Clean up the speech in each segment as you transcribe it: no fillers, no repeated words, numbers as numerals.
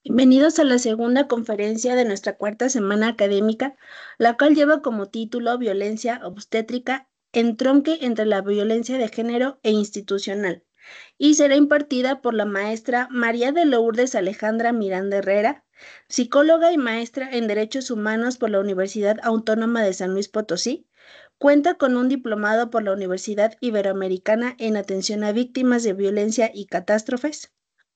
Bienvenidos a la segunda conferencia de nuestra cuarta semana académica, la cual lleva como título Violencia obstétrica, entronque entre la violencia de género e institucional, y será impartida por la maestra María de Lourdes Alejandra Miranda Herrera, psicóloga y maestra en Derechos Humanos por la Universidad Autónoma de San Luis Potosí. Cuenta con un diplomado por la Universidad Iberoamericana en Atención a Víctimas de Violencia y Catástrofes.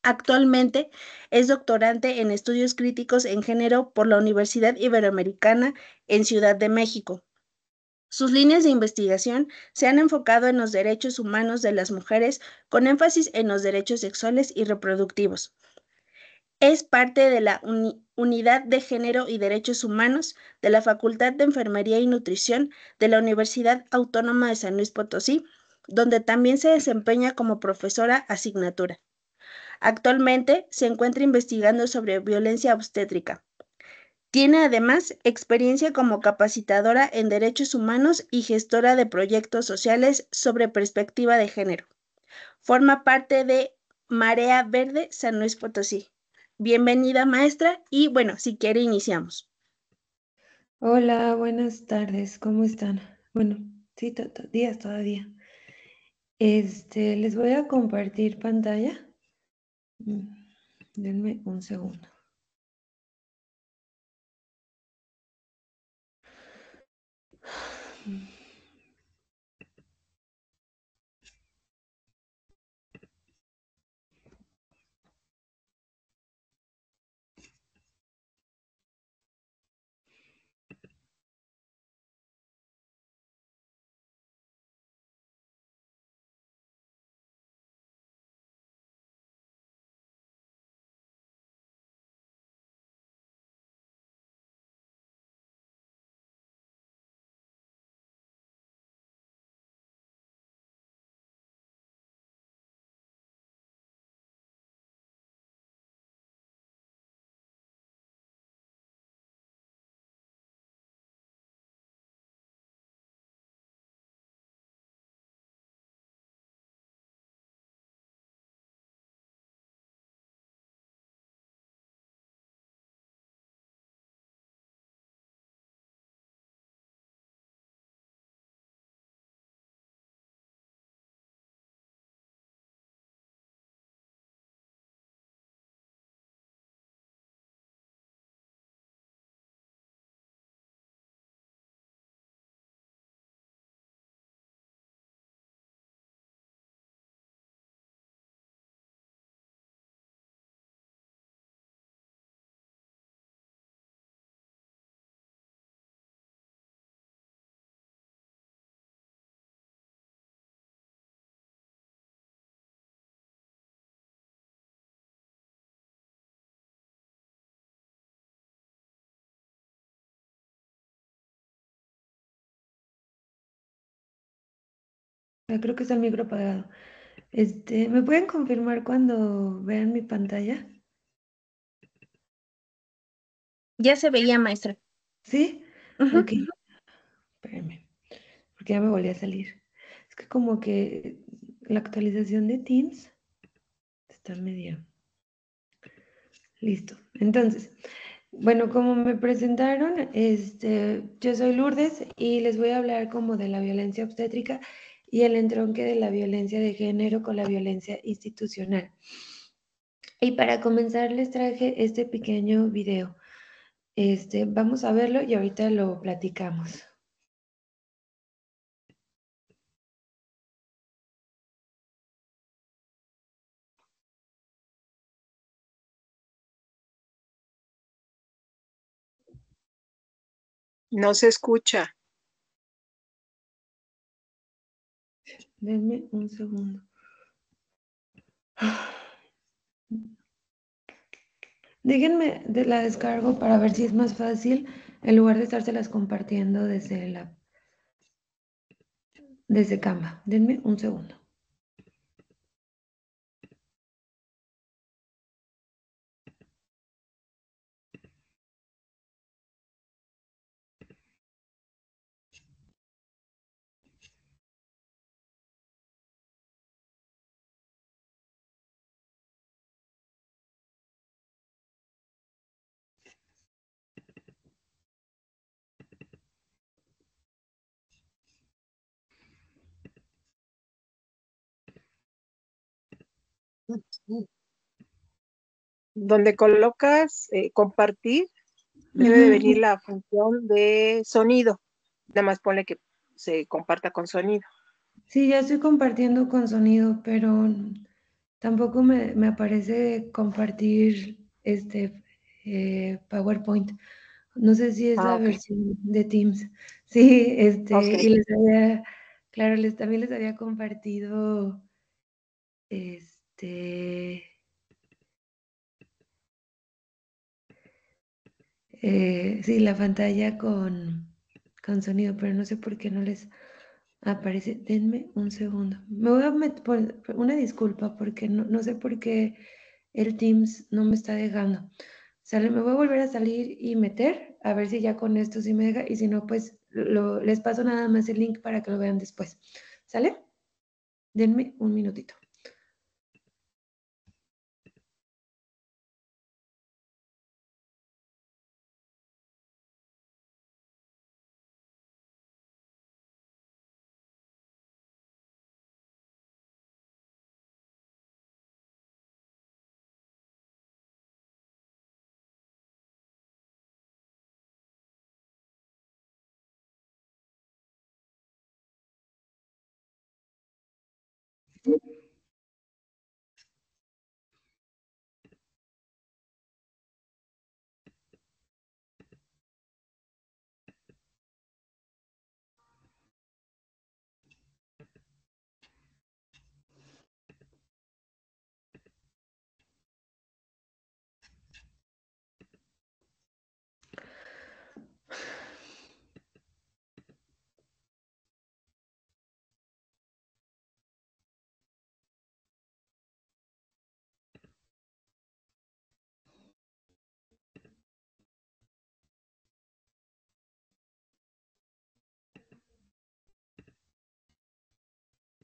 Actualmente es doctorante en Estudios Críticos en Género por la Universidad Iberoamericana en Ciudad de México. Sus líneas de investigación se han enfocado en los derechos humanos de las mujeres, con énfasis en los derechos sexuales y reproductivos. Es parte de la Unidad de Género y Derechos Humanos de la Facultad de Enfermería y Nutrición de la Universidad Autónoma de San Luis Potosí, donde también se desempeña como profesora asignatura. Actualmente se encuentra investigando sobre violencia obstétrica. Tiene además experiencia como capacitadora en derechos humanos y gestora de proyectos sociales sobre perspectiva de género. Forma parte de Marea Verde San Luis Potosí. Bienvenida, maestra, y bueno, si quiere iniciamos. Hola, buenas tardes, ¿cómo están? Bueno, sí, días todavía. Les voy a compartir pantalla. Mm, Denme un segundo. Creo que está el micro apagado. ¿Me pueden confirmar cuando vean mi pantalla? Ya se veía, maestra. ¿Sí? Ujú. Ok, espérenme, porque ya me volví a salir. Es que como que la actualización de Teams está media. Listo. Entonces, bueno, como me presentaron, yo soy Lourdes y les voy a hablar como de la violencia obstétrica y el entronque de la violencia de género con la violencia institucional. Y para comenzar les traje este pequeño video. Vamos a verlo y ahorita lo platicamos. No se escucha. Denme un segundo. Déjenme de la descargo para ver si es más fácil en lugar de estárselas compartiendo desde Canva. Denme un segundo. Donde colocas compartir, debe de venir Ujú. la función de sonido. Nada más ponle que se comparta con sonido. Sí, ya estoy compartiendo con sonido, pero tampoco me aparece compartir PowerPoint. No sé si es Ah, la ok. versión de Teams. Sí, Ok. y les había, claro, también les había compartido, este, sí, la pantalla con sonido, pero no sé por qué no les aparece. Denme un segundo. Me voy a meter, una disculpa, porque no sé por qué el Teams no me está dejando. Sale, me voy a volver a salir y meter, a ver si ya con esto sí me deja, y si no, pues les paso nada más el link para que lo vean después. ¿Sale? Denme un minutito.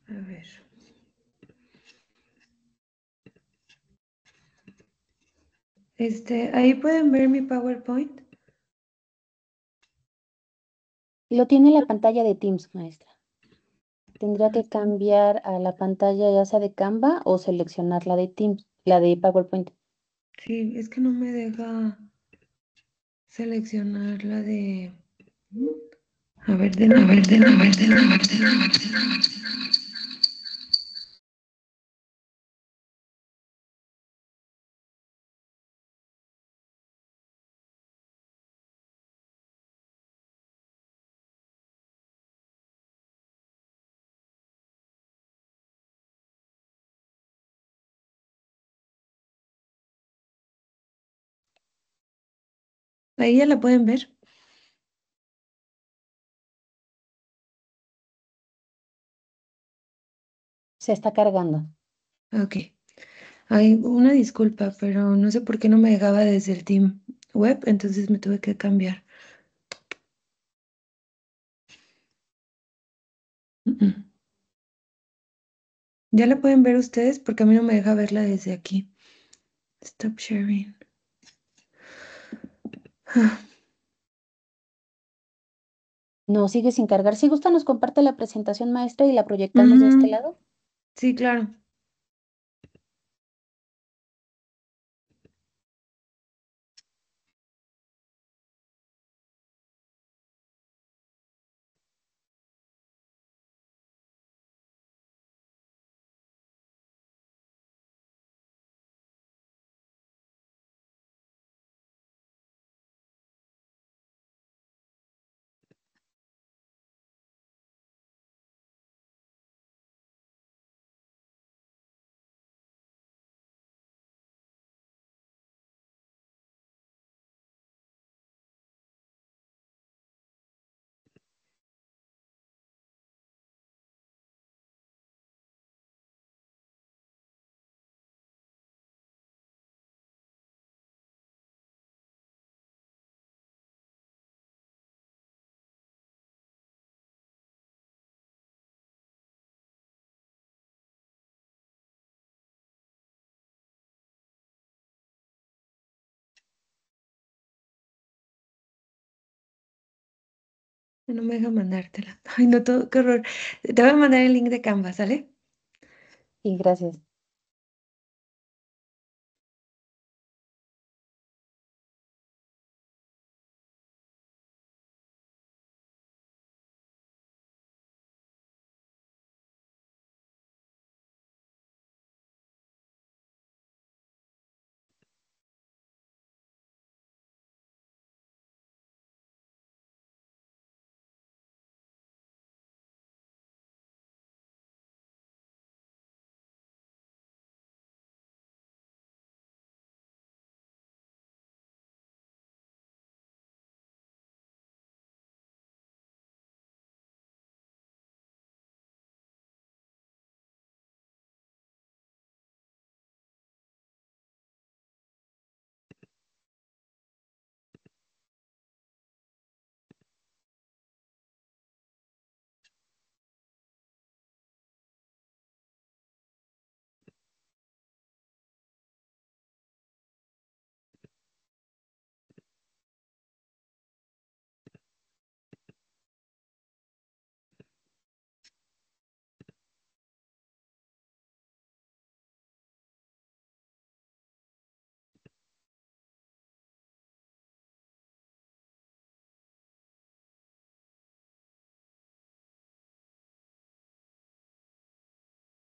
A ver. Ahí pueden ver mi PowerPoint. Lo tiene la pantalla de Teams, maestra. Tendría que cambiar a la pantalla ya sea de Canva o seleccionar la de Teams, la de PowerPoint. Sí, es que no me deja seleccionar la de... A ver, ahí ya la pueden ver. Se está cargando. Ok. Hay una disculpa, pero no sé por qué no me dejaba desde el Team Web, entonces me tuve que cambiar. Mm, mm. Ya la pueden ver ustedes porque a mí no me deja verla desde aquí. Stop sharing. Ah, No, sigue sin cargar. Si gusta, nos comparte la presentación, maestra, y la proyectamos de este ujú. lado. Sí, claro. No me deja mandártela. Ay, no, todo, qué horror. Te voy a mandar el link de Canva, ¿sale? Y gracias.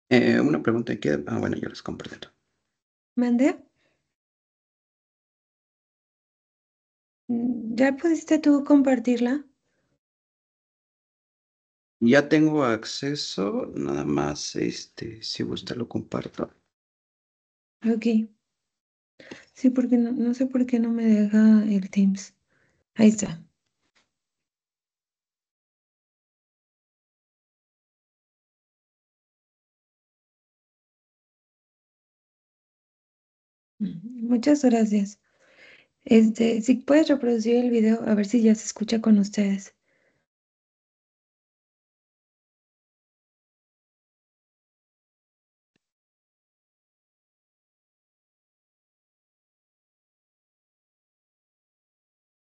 Una pregunta que... bueno, ya les comprendo. ¿Mandé? ¿Ya pudiste tú compartirla? Ya tengo acceso, nada más, si gusta lo comparto. Ok. Sí, porque no sé por qué no me deja el Teams. Ahí está. Muchas gracias. Si puedes reproducir el video, a ver si ya se escucha con ustedes.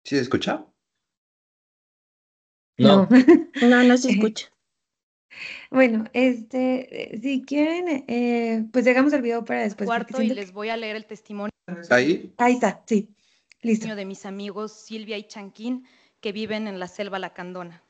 ¿Sí se escucha? No. No se escucha. Bueno, si quieren, pues dejamos el video para después, porque Cuarto, y siento les voy a leer el testimonio Ahí. Ahí está, sí. Listo. de mis amigos Silvia y Chanquín, que viven en la selva lacandona.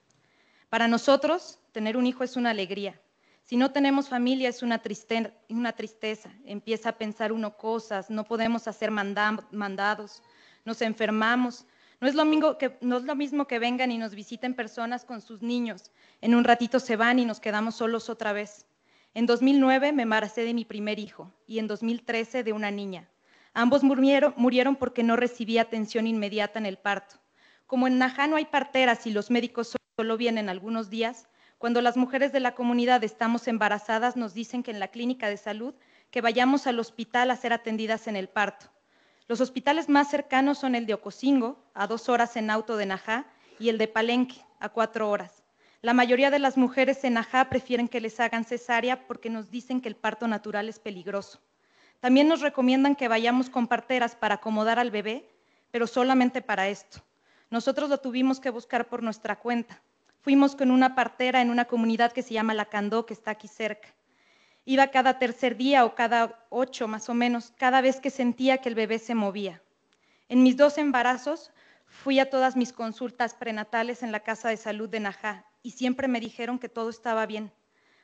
Para nosotros, tener un hijo es una alegría. Si no tenemos familia es una tristeza. Empieza a pensar uno cosas, no podemos hacer mandados, nos enfermamos. No es lo mismo que vengan y nos visiten personas con sus niños. En un ratito se van y nos quedamos solos otra vez. En 2009 me embaracé de mi primer hijo y en 2013 de una niña. Ambos murieron porque no recibí atención inmediata en el parto. Como en Najá no hay parteras y los médicos solo vienen algunos días, cuando las mujeres de la comunidad estamos embarazadas nos dicen que en la clínica de salud que vayamos al hospital a ser atendidas en el parto. Los hospitales más cercanos son el de Ocosingo, a 2 horas en auto de Najá, y el de Palenque, a 4 horas. La mayoría de las mujeres en Najá prefieren que les hagan cesárea porque nos dicen que el parto natural es peligroso. También nos recomiendan que vayamos con parteras para acomodar al bebé, pero solamente para esto. Nosotros lo tuvimos que buscar por nuestra cuenta. Fuimos con una partera en una comunidad que se llama Lacandó, que está aquí cerca. Iba cada tercer día o cada 8 más o menos, cada vez que sentía que el bebé se movía. En mis 2 embarazos fui a todas mis consultas prenatales en la Casa de Salud de Najá y siempre me dijeron que todo estaba bien.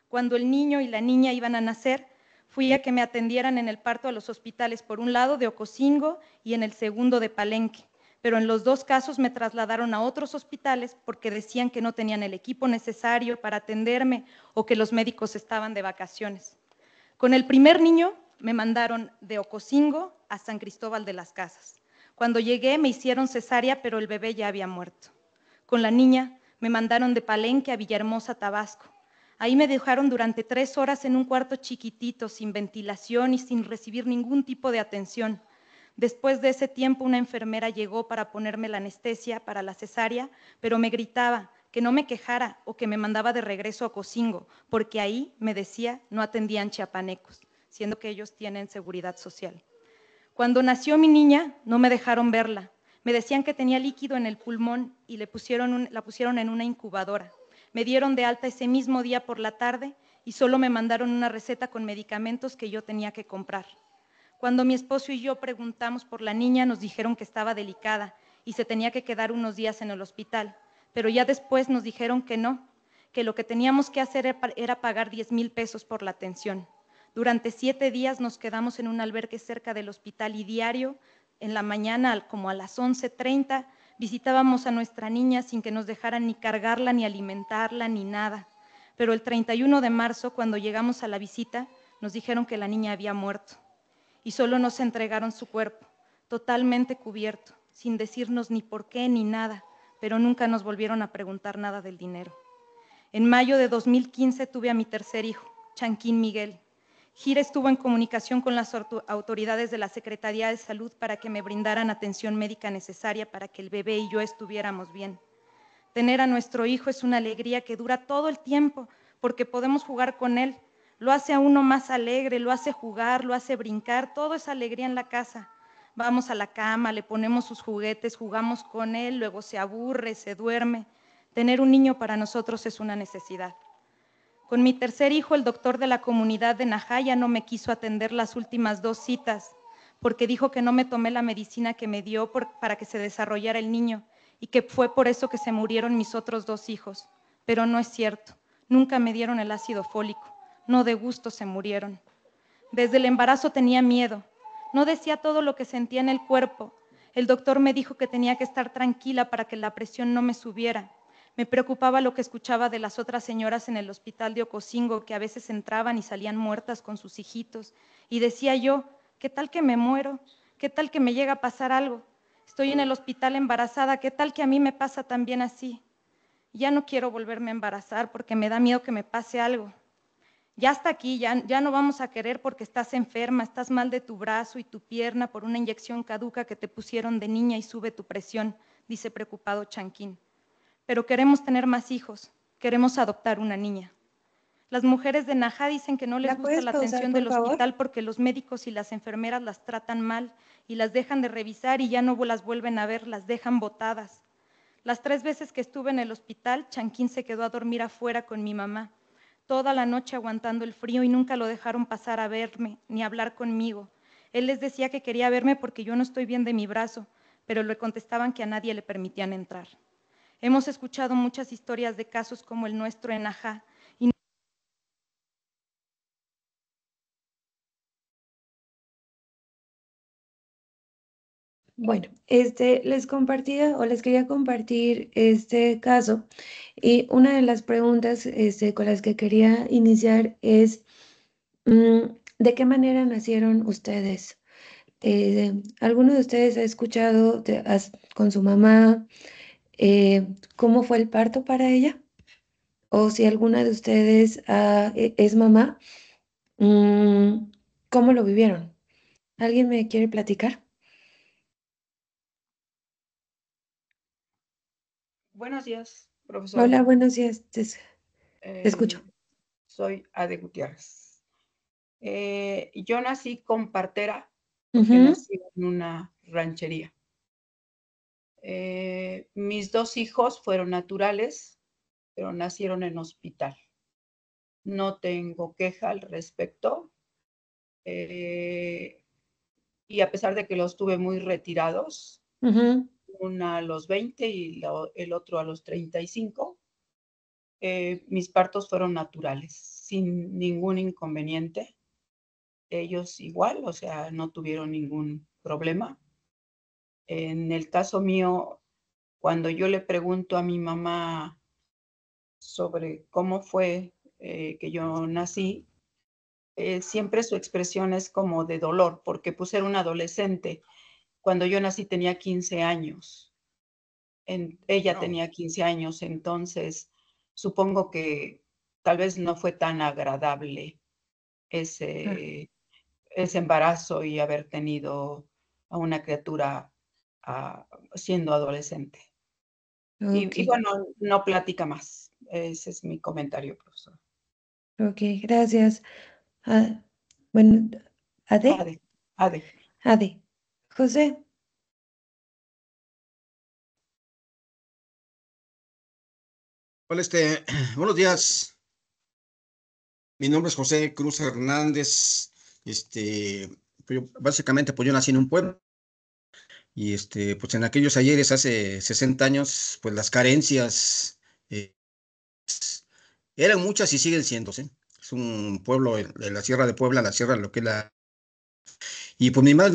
Cuando el niño y la niña iban a nacer, fui a que me atendieran en el parto a los hospitales, por un lado de Ocosingo y en el segundo de Palenque, pero en los 2 casos me trasladaron a otros hospitales porque decían que no tenían el equipo necesario para atenderme o que los médicos estaban de vacaciones. Con el primer niño me mandaron de Ocosingo a San Cristóbal de las Casas. Cuando llegué me hicieron cesárea, pero el bebé ya había muerto. Con la niña me mandaron de Palenque a Villahermosa, Tabasco. Ahí me dejaron durante 3 horas en un cuarto chiquitito, sin ventilación y sin recibir ningún tipo de atención. Después de ese tiempo, una enfermera llegó para ponerme la anestesia para la cesárea, pero me gritaba que no me quejara o que me mandaba de regreso a Ocosingo, porque ahí, me decía, no atendían chiapanecos, siendo que ellos tienen seguridad social. Cuando nació mi niña, no me dejaron verla. Me decían que tenía líquido en el pulmón y la pusieron en una incubadora. Me dieron de alta ese mismo día por la tarde y solo me mandaron una receta con medicamentos que yo tenía que comprar. Cuando mi esposo y yo preguntamos por la niña, nos dijeron que estaba delicada y se tenía que quedar unos días en el hospital, pero ya después nos dijeron que no, que lo que teníamos que hacer era pagar 10,000 pesos por la atención. Durante 7 días nos quedamos en un albergue cerca del hospital y diario, en la mañana, como a las 11:30, visitábamos a nuestra niña sin que nos dejaran ni cargarla, ni alimentarla, ni nada. Pero el 31 de marzo, cuando llegamos a la visita, nos dijeron que la niña había muerto y solo nos entregaron su cuerpo, totalmente cubierto, sin decirnos ni por qué ni nada, pero nunca nos volvieron a preguntar nada del dinero. En mayo de 2015 tuve a mi tercer hijo, Chanquín Miguel. Gira estuvo en comunicación con las autoridades de la Secretaría de Salud para que me brindaran atención médica necesaria para que el bebé y yo estuviéramos bien. Tener a nuestro hijo es una alegría que dura todo el tiempo porque podemos jugar con él. Lo hace a uno más alegre, lo hace jugar, lo hace brincar, todo es alegría en la casa. Vamos a la cama, le ponemos sus juguetes, jugamos con él, luego se aburre, se duerme. Tener un niño para nosotros es una necesidad. Con mi tercer hijo, el doctor de la comunidad de Najá ya no me quiso atender las últimas 2 citas porque dijo que no me tomé la medicina que me dio para que se desarrollara el niño y que fue por eso que se murieron mis otros 2 hijos. Pero no es cierto, nunca me dieron el ácido fólico. no de gusto se murieron. Desde el embarazo tenía miedo, no decía todo lo que sentía en el cuerpo. El doctor me dijo que tenía que estar tranquila para que la presión no me subiera. Me preocupaba lo que escuchaba de las otras señoras en el hospital de Ocosingo, que a veces entraban y salían muertas con sus hijitos. Y decía yo, ¿qué tal que me muero? ¿Qué tal que me llega a pasar algo? Estoy en el hospital embarazada, ¿qué tal que a mí me pasa también así? Ya no quiero volverme a embarazar porque me da miedo que me pase algo. Ya hasta aquí, ya no vamos a querer porque estás enferma, estás mal de tu brazo y tu pierna por una inyección caduca que te pusieron de niña y sube tu presión, dice preocupado Chanquín. Pero queremos tener más hijos, queremos adoptar una niña. Las mujeres de Najá dicen que no les ¿La gusta puedes la pausar, atención por del favor? hospital porque los médicos y las enfermeras las tratan mal y las dejan de revisar y ya no las vuelven a ver, las dejan botadas. Las 3 veces que estuve en el hospital, Chanquín se quedó a dormir afuera con mi mamá, toda la noche aguantando el frío y nunca lo dejaron pasar a verme ni hablar conmigo. Él les decía que quería verme porque yo no estoy bien de mi brazo, pero le contestaban que a nadie le permitían entrar. Hemos escuchado muchas historias de casos como el nuestro en Najá. Bueno, les compartía o les quería compartir este caso y una de las preguntas con las que quería iniciar es ¿de qué manera nacieron ustedes? ¿Alguno de ustedes ha escuchado con su mamá cómo fue el parto para ella? O si alguna de ustedes es mamá, mm, ¿cómo lo vivieron? ¿Alguien me quiere platicar? Buenos días, profesora. Hola, buenos días. Te escucho. Soy Ade Gutiérrez. Yo nací con partera porque nací en una ranchería. Mis 2 hijos fueron naturales, pero nacieron en hospital. No tengo queja al respecto. Y a pesar de que los tuve muy retirados, una a los 20 y el otro a los 35, mis partos fueron naturales, sin ningún inconveniente. Ellos igual, o sea, no tuvieron ningún problema. En el caso mío, cuando yo le pregunto a mi mamá sobre cómo fue que yo nací, siempre su expresión es como de dolor, porque pues era una adolescente. Cuando yo nací tenía 15 años. Ella tenía 15 años, entonces supongo que tal vez no fue tan agradable ese embarazo y haber tenido a una criatura siendo adolescente. Y bueno, no platica más. Ese es mi comentario, profesor. Ok, gracias. Bueno, ¿Ade? Ade. Ade. José. Hola, buenos días. Mi nombre es José Cruz Hernández. Básicamente, pues yo nací en un pueblo y pues en aquellos ayeres, hace 60 años, pues las carencias eh, eran muchas y siguen siéndose. Es un pueblo de la Sierra de Puebla, la Sierra, lo que es la... Y pues mi madre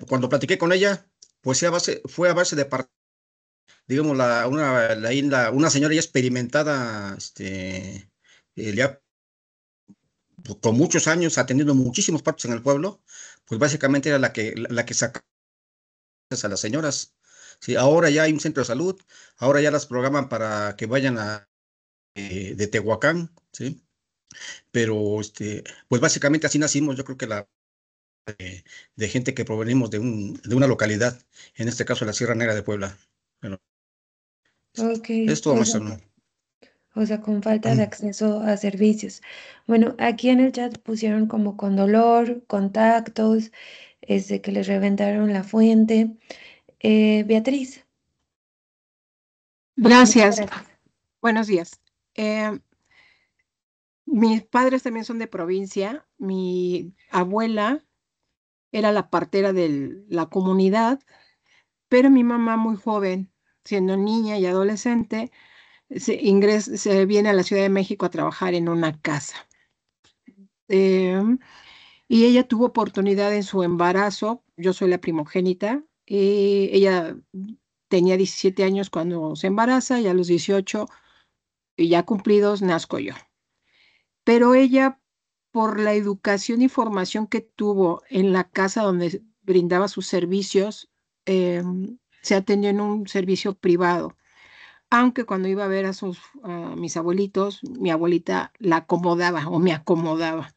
cuando platiqué con ella, pues fue a base de digamos, una señora ya experimentada, ya pues, con muchos años atendiendo muchísimos partos en el pueblo, pues básicamente era la que sacaba a las señoras. Sí, ahora ya hay un centro de salud, ahora ya las programan para que vayan de Tehuacán, ¿sí? Pero, pues básicamente así nacimos, yo creo que de gente que provenimos de una localidad, en este caso la Sierra Negra de Puebla. Bueno, Ok, es todo, maestro. o sea, con falta de acceso a servicios. Bueno, aquí en el chat pusieron como con dolor, contactos, que les reventaron la fuente. Beatriz. Gracias. Buenos días. Mis padres también son de provincia. Mi abuela era la partera de la comunidad, pero mi mamá muy joven, siendo niña y adolescente, se viene a la Ciudad de México a trabajar en una casa. y ella tuvo oportunidad en su embarazo. Yo soy la primogénita. Ella tenía 17 años cuando se embaraza y a los 18 y ya cumplidos nazco yo. Pero ella, por la educación y formación que tuvo en la casa donde brindaba sus servicios, se atendió en un servicio privado. Aunque cuando iba a ver a mis abuelitos, mi abuelita la acomodaba o me acomodaba.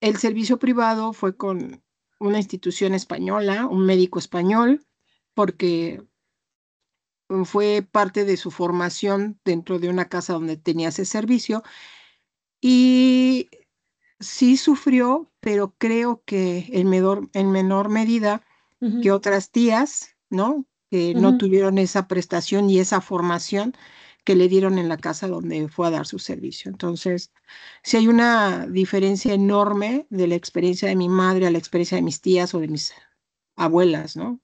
El servicio privado fue con una institución española, un médico español, porque fue parte de su formación dentro de una casa donde tenía ese servicio. Y sí sufrió, pero creo que en menor medida que otras tías, ¿no? Que no tuvieron esa prestación y esa formación que le dieron en la casa donde fue a dar su servicio. Entonces, sí hay una diferencia enorme de la experiencia de mi madre a la experiencia de mis tías o de mis abuelas, ¿no?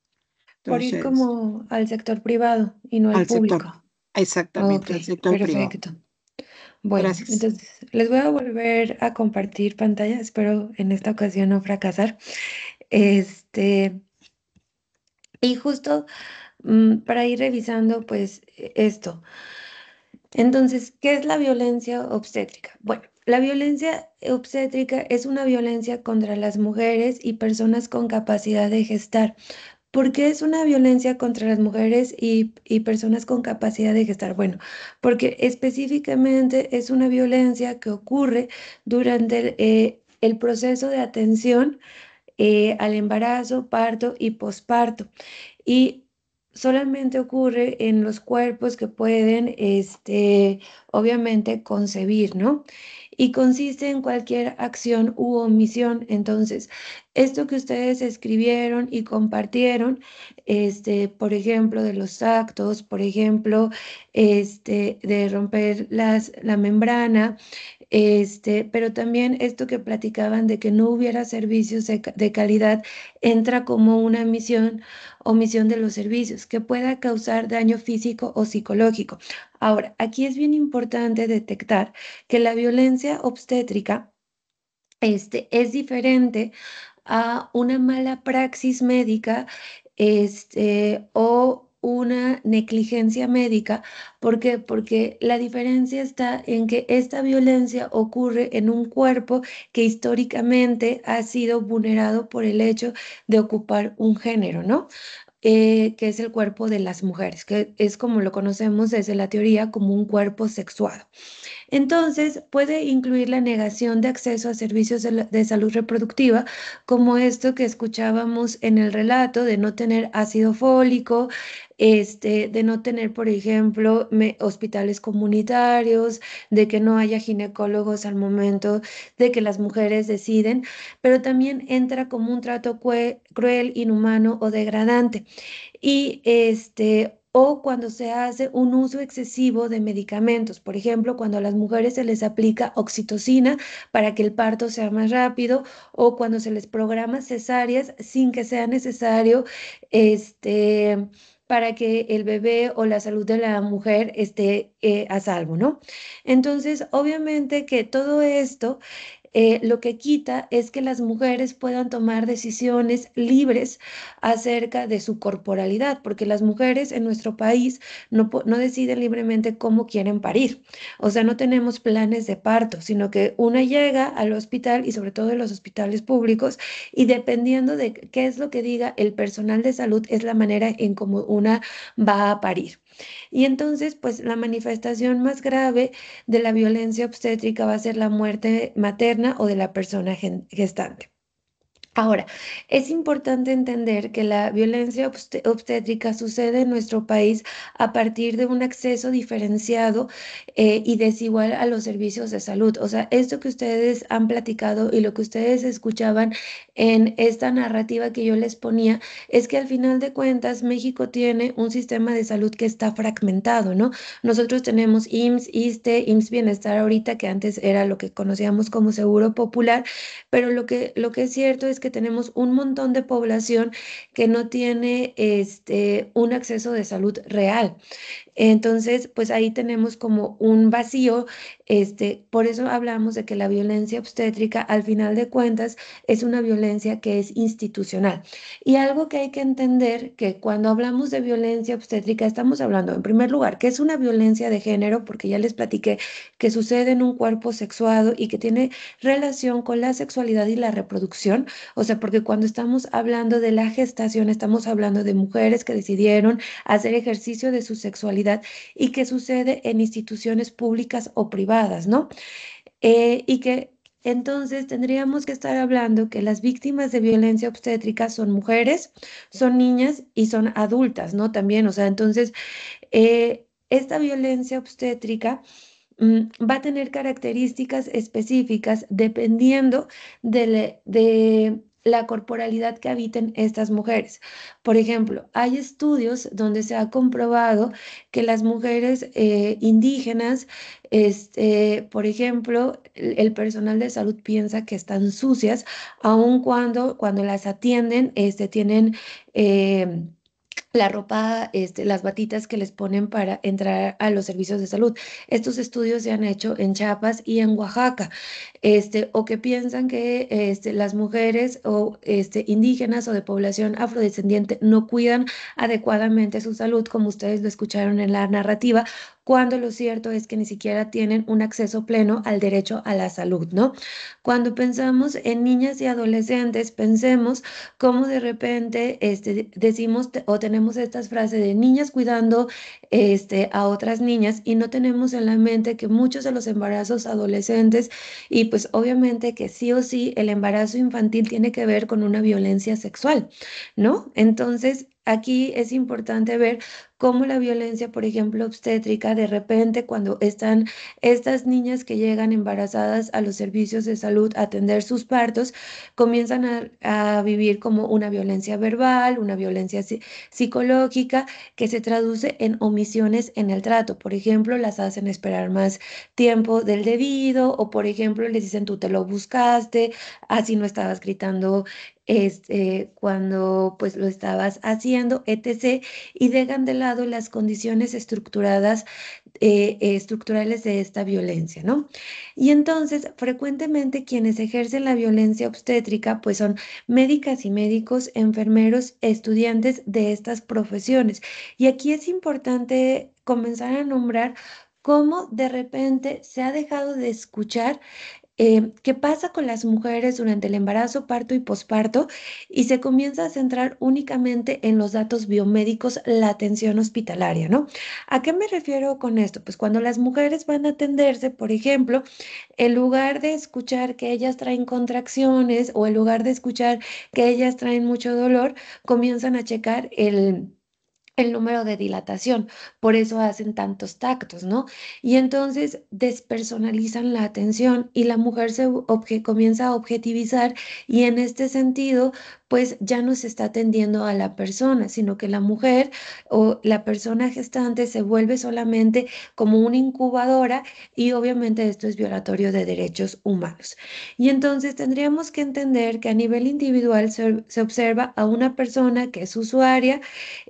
Por ir Entonces, como al sector privado y no al al sector, público. Ok, exactamente, al sector privado. perfecto. Bueno, Gracias. entonces les voy a volver a compartir pantalla. Espero en esta ocasión no fracasar. Este, y justo para ir revisando, pues esto. Entonces, ¿qué es la violencia obstétrica? Bueno, la violencia obstétrica es una violencia contra las mujeres y personas con capacidad de gestar. ¿Por qué es una violencia contra las mujeres y personas con capacidad de gestar? Bueno, porque específicamente es una violencia que ocurre durante el proceso de atención al embarazo, parto y posparto. Y solamente ocurre en los cuerpos que pueden, obviamente, concebir, ¿no? Y consiste en cualquier acción u omisión. Entonces, esto que ustedes escribieron y compartieron, por ejemplo, de los actos, por ejemplo, de romper la membrana, pero también esto que platicaban de que no hubiera servicios de calidad, entra como una omisión de los servicios que pueda causar daño físico o psicológico. Ahora, aquí es bien importante detectar que la violencia obstétrica, es diferente a una mala praxis médica, o una negligencia médica. ¿Por qué? Porque la diferencia está en que esta violencia ocurre en un cuerpo que históricamente ha sido vulnerado por el hecho de ocupar un género, ¿no? Que es el cuerpo de las mujeres, que es como lo conocemos desde la teoría como un cuerpo sexuado. Entonces, puede incluir la negación de acceso a servicios de salud reproductiva, como esto que escuchábamos en el relato, de no tener ácido fólico, de no tener, por ejemplo, hospitales comunitarios, de que no haya ginecólogos al momento de que las mujeres deciden, pero también entra como un trato cruel, inhumano o degradante. Y o cuando se hace un uso excesivo de medicamentos, por ejemplo, cuando a las mujeres se les aplica oxitocina para que el parto sea más rápido, o cuando se les programa cesáreas sin que sea necesario, para que el bebé o la salud de la mujer esté a salvo, ¿no? Entonces, obviamente que todo esto lo que quita es que las mujeres puedan tomar decisiones libres acerca de su corporalidad, porque las mujeres en nuestro país no deciden libremente cómo quieren parir. O sea, no tenemos planes de parto, sino que una llega al hospital, y sobre todo en los hospitales públicos, y dependiendo de qué es lo que diga el personal de salud, es la manera en cómo una va a parir. Y entonces, pues la manifestación más grave de la violencia obstétrica va a ser la muerte materna o de la persona gestante. Ahora, es importante entender que la violencia obstétrica sucede en nuestro país a partir de un acceso diferenciado y desigual a los servicios de salud. O sea, esto que ustedes han platicado y lo que ustedes escuchaban en esta narrativa que yo les ponía, es que al final de cuentas México tiene un sistema de salud que está fragmentado, ¿no? Nosotros tenemos IMSS, ISSSTE, IMSS Bienestar ahorita, que antes era lo que conocíamos como Seguro Popular, pero lo que es cierto es que tenemos un montón de población que no tiene un acceso de salud real. Entonces, pues ahí tenemos como un vacío Por eso hablamos de que la violencia obstétrica, al final de cuentas, es una violencia que es institucional. Y algo que hay que entender, que cuando hablamos de violencia obstétrica, estamos hablando, en primer lugar, que es una violencia de género, porque ya les platiqué que sucede en un cuerpo sexuado y que tiene relación con la sexualidad y la reproducción. O sea, porque cuando estamos hablando de la gestación, estamos hablando de mujeres que decidieron hacer ejercicio de su sexualidad y que sucede en instituciones públicas o privadas, ¿no? Y que entonces tendríamos que estar hablando que las víctimas de violencia obstétrica son mujeres, son niñas y son adultas, ¿no? También, o sea, entonces esta violencia obstétrica va a tener características específicas dependiendo de la corporalidad que habiten estas mujeres. Por ejemplo, hay estudios donde se ha comprobado que las mujeres indígenas, por ejemplo, el personal de salud piensa que están sucias, aun cuando las atienden, tienen la ropa, las batitas que les ponen para entrar a los servicios de salud. Estos estudios se han hecho en Chiapas y en Oaxaca, o que piensan que las mujeres o indígenas o de población afrodescendiente no cuidan adecuadamente su salud, como ustedes lo escucharon en la narrativa, cuando lo cierto es que ni siquiera tienen un acceso pleno al derecho a la salud, ¿no? Cuando pensamos en niñas y adolescentes, pensemos cómo de repente decimos o tenemos estas frases de niñas cuidando a otras niñas y no tenemos en la mente que muchos de los embarazos adolescentes y pues obviamente que sí o sí el embarazo infantil tiene que ver con una violencia sexual, ¿no? Entonces, aquí es importante ver cómo la violencia, por ejemplo, obstétrica, de repente cuando están estas niñas que llegan embarazadas a los servicios de salud a atender sus partos, comienzan a vivir como una violencia verbal, una violencia psicológica que se traduce en omisiones en el trato. Por ejemplo, las hacen esperar más tiempo del debido o, por ejemplo, les dicen tú te lo buscaste, así no estabas gritando cuando pues lo estabas haciendo, etc. Y dejan de lado las condiciones estructurales de esta violencia, ¿no? Y entonces, frecuentemente quienes ejercen la violencia obstétrica, pues son médicas y médicos, enfermeros, estudiantes de estas profesiones. Y aquí es importante comenzar a nombrar cómo de repente se ha dejado de escuchar qué pasa con las mujeres durante el embarazo, parto y posparto, y se comienza a centrar únicamente en los datos biomédicos, la atención hospitalaria, ¿no? ¿A qué me refiero con esto? Pues cuando las mujeres van a atenderse, por ejemplo, en lugar de escuchar que ellas traen contracciones o en lugar de escuchar que ellas traen mucho dolor, comienzan a checar el número de dilatación, por eso hacen tantos tactos, ¿no? Y entonces despersonalizan la atención y la mujer comienza a objetivizar y en este sentido, pues ya no se está atendiendo a la persona, sino que la mujer o la persona gestante se vuelve solamente como una incubadora y obviamente esto es violatorio de derechos humanos. Y entonces tendríamos que entender que a nivel individual se observa a una persona que es usuaria,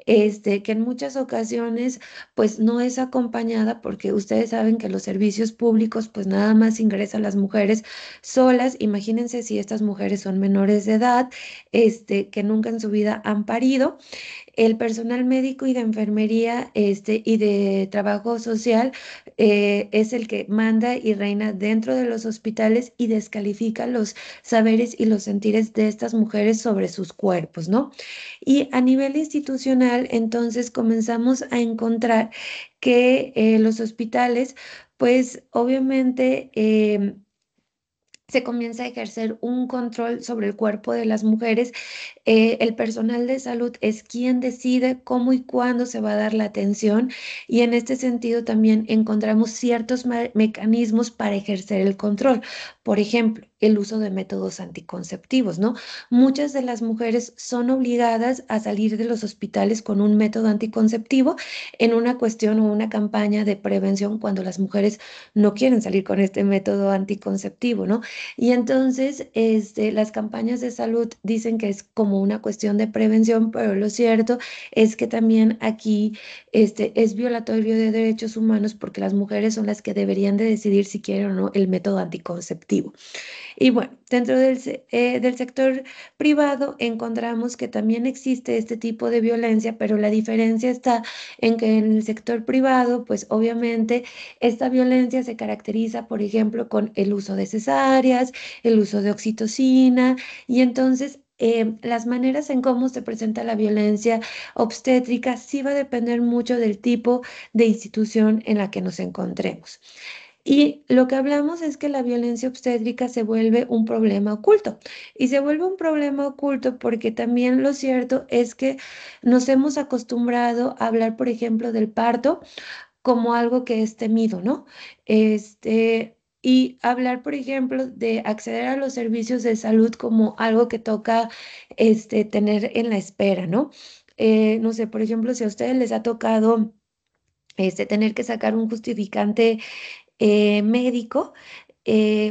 que en muchas ocasiones pues no es acompañada porque ustedes saben que los servicios públicos pues nada más ingresan las mujeres solas. Imagínense si estas mujeres son menores de edad, que nunca en su vida han parido. El personal médico y de enfermería y de trabajo social es el que manda y reina dentro de los hospitales y descalifica los saberes y los sentires de estas mujeres sobre sus cuerpos, ¿no? Y a nivel institucional, entonces comenzamos a encontrar que los hospitales, pues obviamente se comienza a ejercer un control sobre el cuerpo de las mujeres. El personal de salud es quien decide cómo y cuándo se va a dar la atención y en este sentido también encontramos ciertos mecanismos para ejercer el control. Por ejemplo, el uso de métodos anticonceptivos, ¿no? Muchas de las mujeres son obligadas a salir de los hospitales con un método anticonceptivo en una cuestión o una campaña de prevención cuando las mujeres no quieren salir con este método anticonceptivo, ¿no? Y entonces, las campañas de salud dicen que es como una cuestión de prevención, pero lo cierto es que también aquí, es violatorio de derechos humanos porque las mujeres son las que deberían de decidir si quieren o no el método anticonceptivo. Y bueno, dentro del sector privado encontramos que también existe este tipo de violencia, pero la diferencia está en que en el sector privado, pues obviamente esta violencia se caracteriza, por ejemplo, con el uso de cesáreas, el uso de oxitocina, y entonces las maneras en cómo se presenta la violencia obstétrica sí va a depender mucho del tipo de institución en la que nos encontremos. Y lo que hablamos es que la violencia obstétrica se vuelve un problema oculto. Y se vuelve un problema oculto porque también lo cierto es que nos hemos acostumbrado a hablar, por ejemplo, del parto como algo que es temido, ¿no? Y hablar, por ejemplo, de acceder a los servicios de salud como algo que toca, tener en la espera, ¿no? No sé, por ejemplo, si a ustedes les ha tocado, tener que sacar un justificante médico,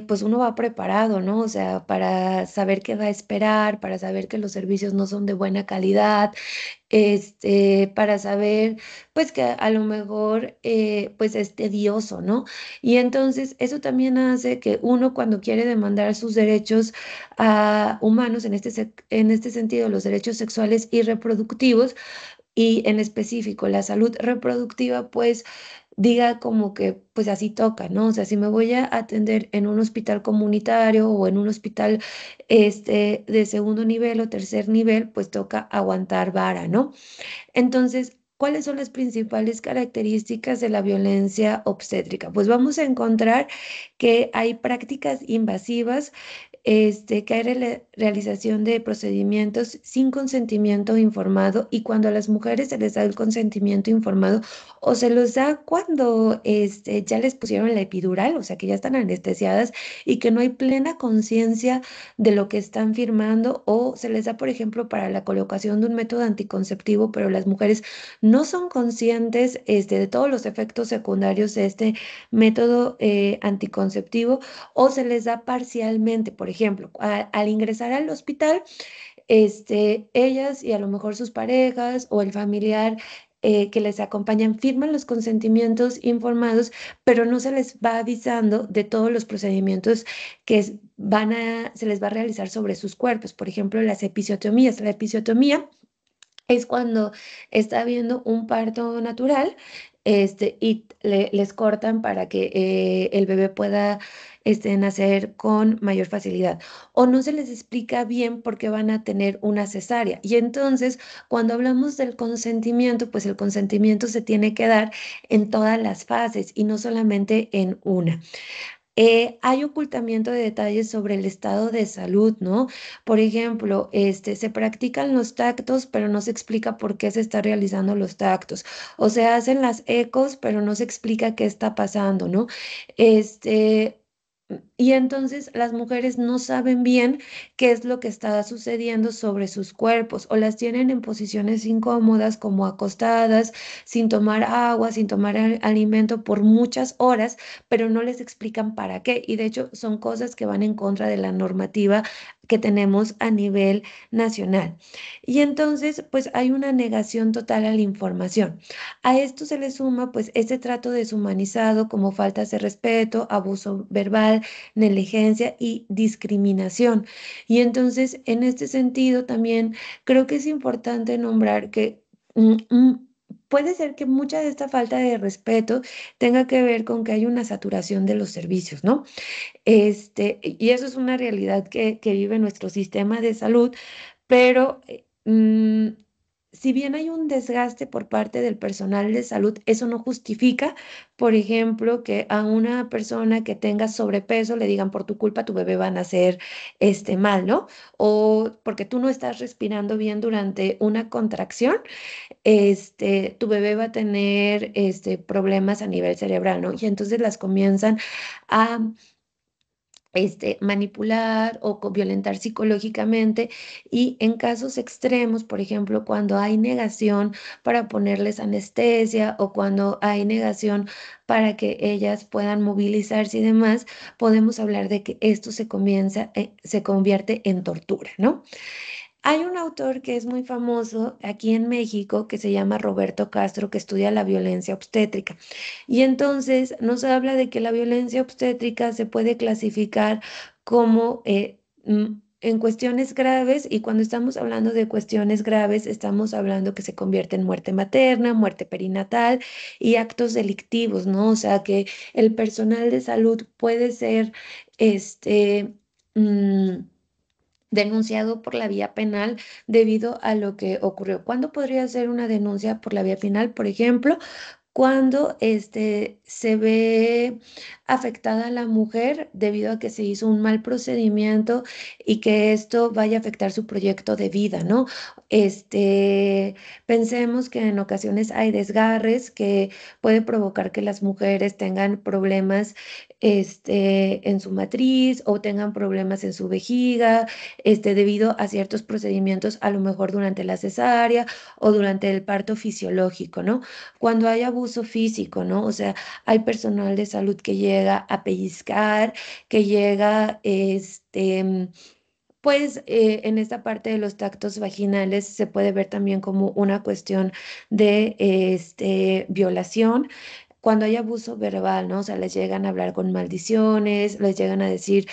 pues uno va preparado, ¿no? O sea, para saber qué va a esperar, para saber que los servicios no son de buena calidad, para saber, pues que a lo mejor, pues es tedioso, ¿no? Y entonces eso también hace que uno cuando quiere demandar sus derechos humanos, en este sentido, los derechos sexuales y reproductivos, y en específico la salud reproductiva, pues diga como que pues así toca, ¿no? O sea, si me voy a atender en un hospital comunitario o en un hospital, de segundo nivel o tercer nivel, pues toca aguantar vara, ¿no? Entonces, ¿cuáles son las principales características de la violencia obstétrica? Pues vamos a encontrar que hay prácticas invasivas, que hay realización de procedimientos sin consentimiento informado, y cuando a las mujeres se les da el consentimiento informado o se los da cuando, ya les pusieron la epidural, o sea que ya están anestesiadas y que no hay plena conciencia de lo que están firmando, o se les da, por ejemplo, para la colocación de un método anticonceptivo, pero las mujeres no son conscientes, de todos los efectos secundarios de este método anticonceptivo, o se les da parcialmente, por ejemplo, al ingresar al hospital, ellas y a lo mejor sus parejas o el familiar que les acompañan firman los consentimientos informados, pero no se les va avisando de todos los procedimientos que se les va a realizar sobre sus cuerpos. Por ejemplo, las episiotomías. La episiotomía es cuando está habiendo un parto natural, y les cortan para que el bebé pueda, nacer con mayor facilidad. O no se les explica bien por qué van a tener una cesárea. Y entonces, cuando hablamos del consentimiento, pues el consentimiento se tiene que dar en todas las fases y no solamente en una. Hay ocultamiento de detalles sobre el estado de salud, ¿no? Por ejemplo, se practican los tactos, pero no se explica por qué se están realizando los tactos. O se hacen las ecos, pero no se explica qué está pasando, ¿no? Este, y entonces las mujeres no saben bien qué es lo que está sucediendo sobre sus cuerpos, o las tienen en posiciones incómodas, como acostadas, sin tomar agua, sin tomar alimento por muchas horas, pero no les explican para qué. Y de hecho son cosas que van en contra de la normativa que tenemos a nivel nacional. Y entonces, pues hay una negación total a la información. A esto se le suma, pues, este trato deshumanizado, como faltas de respeto, abuso verbal, negligencia y discriminación. Y entonces, en este sentido, también creo que es importante nombrar que puede ser que mucha de esta falta de respeto tenga que ver con que hay una saturación de los servicios, ¿no? Y eso es una realidad que vive nuestro sistema de salud, pero si bien hay un desgaste por parte del personal de salud, eso no justifica, por ejemplo, que a una persona que tenga sobrepeso le digan por tu culpa tu bebé va a nacer mal, ¿no? O porque tú no estás respirando bien durante una contracción, tu bebé va a tener problemas a nivel cerebral, ¿no? Y entonces las comienzan a manipular o violentar psicológicamente, y en casos extremos, por ejemplo, cuando hay negación para ponerles anestesia o cuando hay negación para que ellas puedan movilizarse y demás, podemos hablar de que esto se convierte en tortura, ¿no? Hay un autor que es muy famoso aquí en México que se llama Roberto Castro, que estudia la violencia obstétrica. Y entonces nos habla de que la violencia obstétrica se puede clasificar como en cuestiones graves, y cuando estamos hablando de cuestiones graves, estamos hablando que se convierte en muerte materna, muerte perinatal y actos delictivos, ¿no? O sea, que el personal de salud puede ser, este... mm, denunciado por la vía penal debido a lo que ocurrió. ¿Cuándo podría ser una denuncia por la vía penal? Por ejemplo, cuando se ve afectada la mujer debido a que se hizo un mal procedimiento y que esto vaya a afectar su proyecto de vida, ¿no? Pensemos que en ocasiones hay desgarres que puede provocar que las mujeres tengan problemas en su matriz o tengan problemas en su vejiga, debido a ciertos procedimientos, a lo mejor durante la cesárea o durante el parto fisiológico, ¿no? Cuando hay abuso físico, ¿no? O sea, hay personal de salud que llega a pellizcar, que llega, pues en esta parte de los tactos vaginales se puede ver también como una cuestión de violación. Cuando hay abuso verbal, ¿no? O sea, les llegan a hablar con maldiciones, les llegan a decir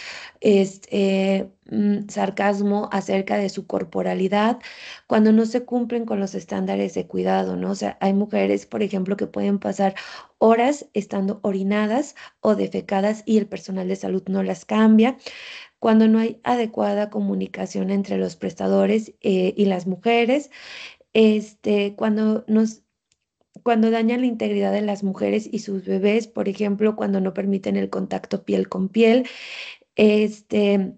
sarcasmo acerca de su corporalidad, cuando no se cumplen con los estándares de cuidado, ¿no? O sea, hay mujeres, por ejemplo, que pueden pasar horas estando orinadas o defecadas y el personal de salud no las cambia, cuando no hay adecuada comunicación entre los prestadores y las mujeres, cuando dañan la integridad de las mujeres y sus bebés, por ejemplo, cuando no permiten el contacto piel con piel, este,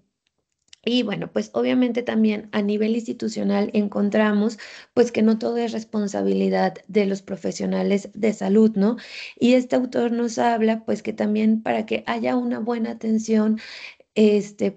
y bueno, pues obviamente también a nivel institucional encontramos pues que no todo es responsabilidad de los profesionales de salud, ¿no? Y este autor nos habla pues que también para que haya una buena atención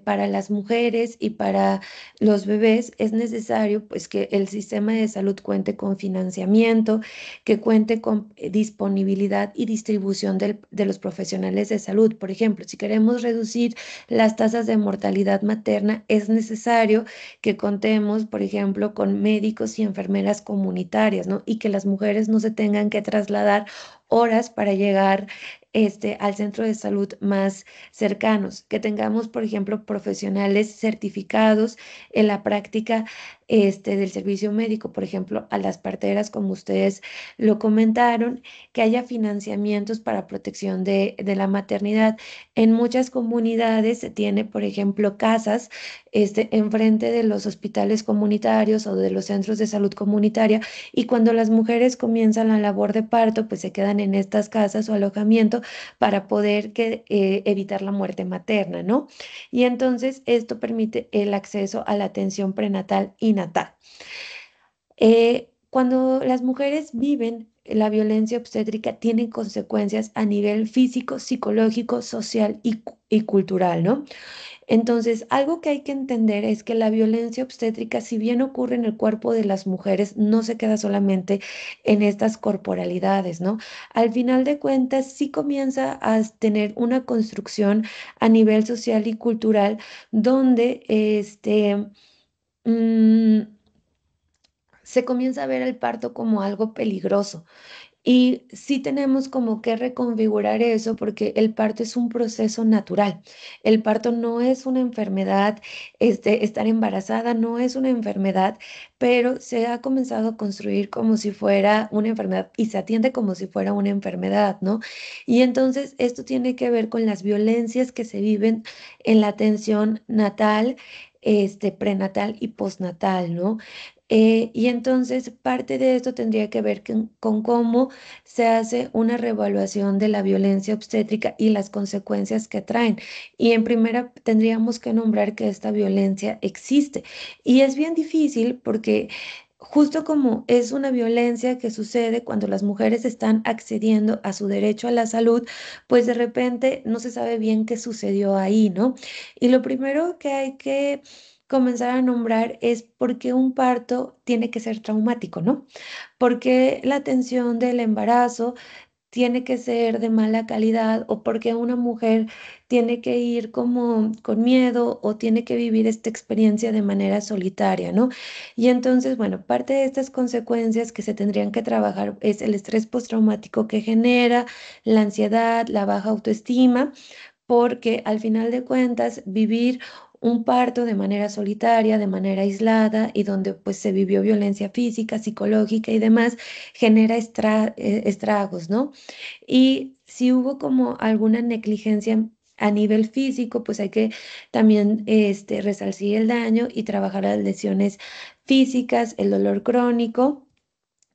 para las mujeres y para los bebés es necesario pues que el sistema de salud cuente con financiamiento, que cuente con disponibilidad y distribución de los profesionales de salud. Por ejemplo, si queremos reducir las tasas de mortalidad materna, es necesario que contemos, por ejemplo, con médicos y enfermeras comunitarias, ¿no? Y que las mujeres no se tengan que trasladar horas para llegar al centro de salud más cercanos, que tengamos, por ejemplo, profesionales certificados en la práctica del servicio médico, por ejemplo, a las parteras, como ustedes lo comentaron, que haya financiamientos para protección de la maternidad. En muchas comunidades se tiene, por ejemplo, casas enfrente de los hospitales comunitarios o de los centros de salud comunitaria, y cuando las mujeres comienzan la labor de parto, pues se quedan en estas casas o alojamiento para poder evitar la muerte materna, ¿no? Y entonces esto permite el acceso a la atención prenatal y natal. Cuando las mujeres viven la violencia obstétrica, tienen consecuencias a nivel físico, psicológico, social y cultural, ¿no? Entonces, algo que hay que entender es que la violencia obstétrica, si bien ocurre en el cuerpo de las mujeres, no se queda solamente en estas corporalidades, ¿no? Al final de cuentas, sí comienza a tener una construcción a nivel social y cultural donde mm, se comienza a ver el parto como algo peligroso. Y sí tenemos como que reconfigurar eso porque el parto es un proceso natural. El parto no es una enfermedad, estar embarazada no es una enfermedad, pero se ha comenzado a construir como si fuera una enfermedad y se atiende como si fuera una enfermedad, ¿no? Y entonces esto tiene que ver con las violencias que se viven en la atención natal, prenatal y postnatal, ¿no? Y entonces parte de esto tendría que ver con cómo se hace una reevaluación de la violencia obstétrica y las consecuencias que traen. Y en primera tendríamos que nombrar que esta violencia existe. Y es bien difícil porque justo como es una violencia que sucede cuando las mujeres están accediendo a su derecho a la salud, pues de repente no se sabe bien qué sucedió ahí, ¿no? Y lo primero que hay que comenzar a nombrar es por qué un parto tiene que ser traumático, ¿no? Porque la atención del embarazo tiene que ser de mala calidad o porque una mujer tiene que ir como con miedo o tiene que vivir esta experiencia de manera solitaria, ¿no? Y entonces, bueno, parte de estas consecuencias que se tendrían que trabajar es el estrés postraumático que genera, la ansiedad, la baja autoestima, porque al final de cuentas vivir un parto de manera solitaria, de manera aislada y donde pues se vivió violencia física, psicológica y demás, genera estragos, ¿no? Y si hubo como alguna negligencia a nivel físico, pues hay que también resarcir el daño y trabajar las lesiones físicas, el dolor crónico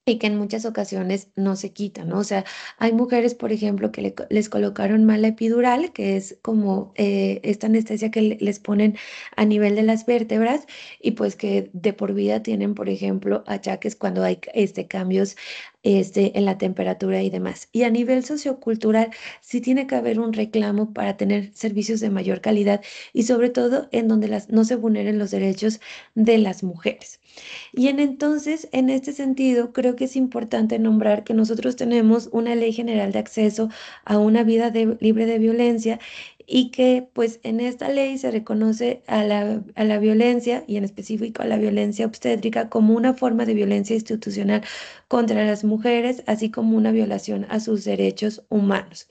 y que en muchas ocasiones no se quita, ¿no? O sea, hay mujeres, por ejemplo, que les colocaron mal la epidural, que es como esta anestesia que les ponen a nivel de las vértebras y pues que de por vida tienen, por ejemplo, achaques cuando hay cambios en la temperatura y demás. Y a nivel sociocultural, sí tiene que haber un reclamo para tener servicios de mayor calidad y sobre todo en donde no se vulneren los derechos de las mujeres. Y entonces, en este sentido, creo que es importante nombrar que nosotros tenemos una ley general de acceso a una vida libre de violencia y que pues en esta ley se reconoce a la violencia y en específico a la violencia obstétrica como una forma de violencia institucional contra las mujeres, así como una violación a sus derechos humanos.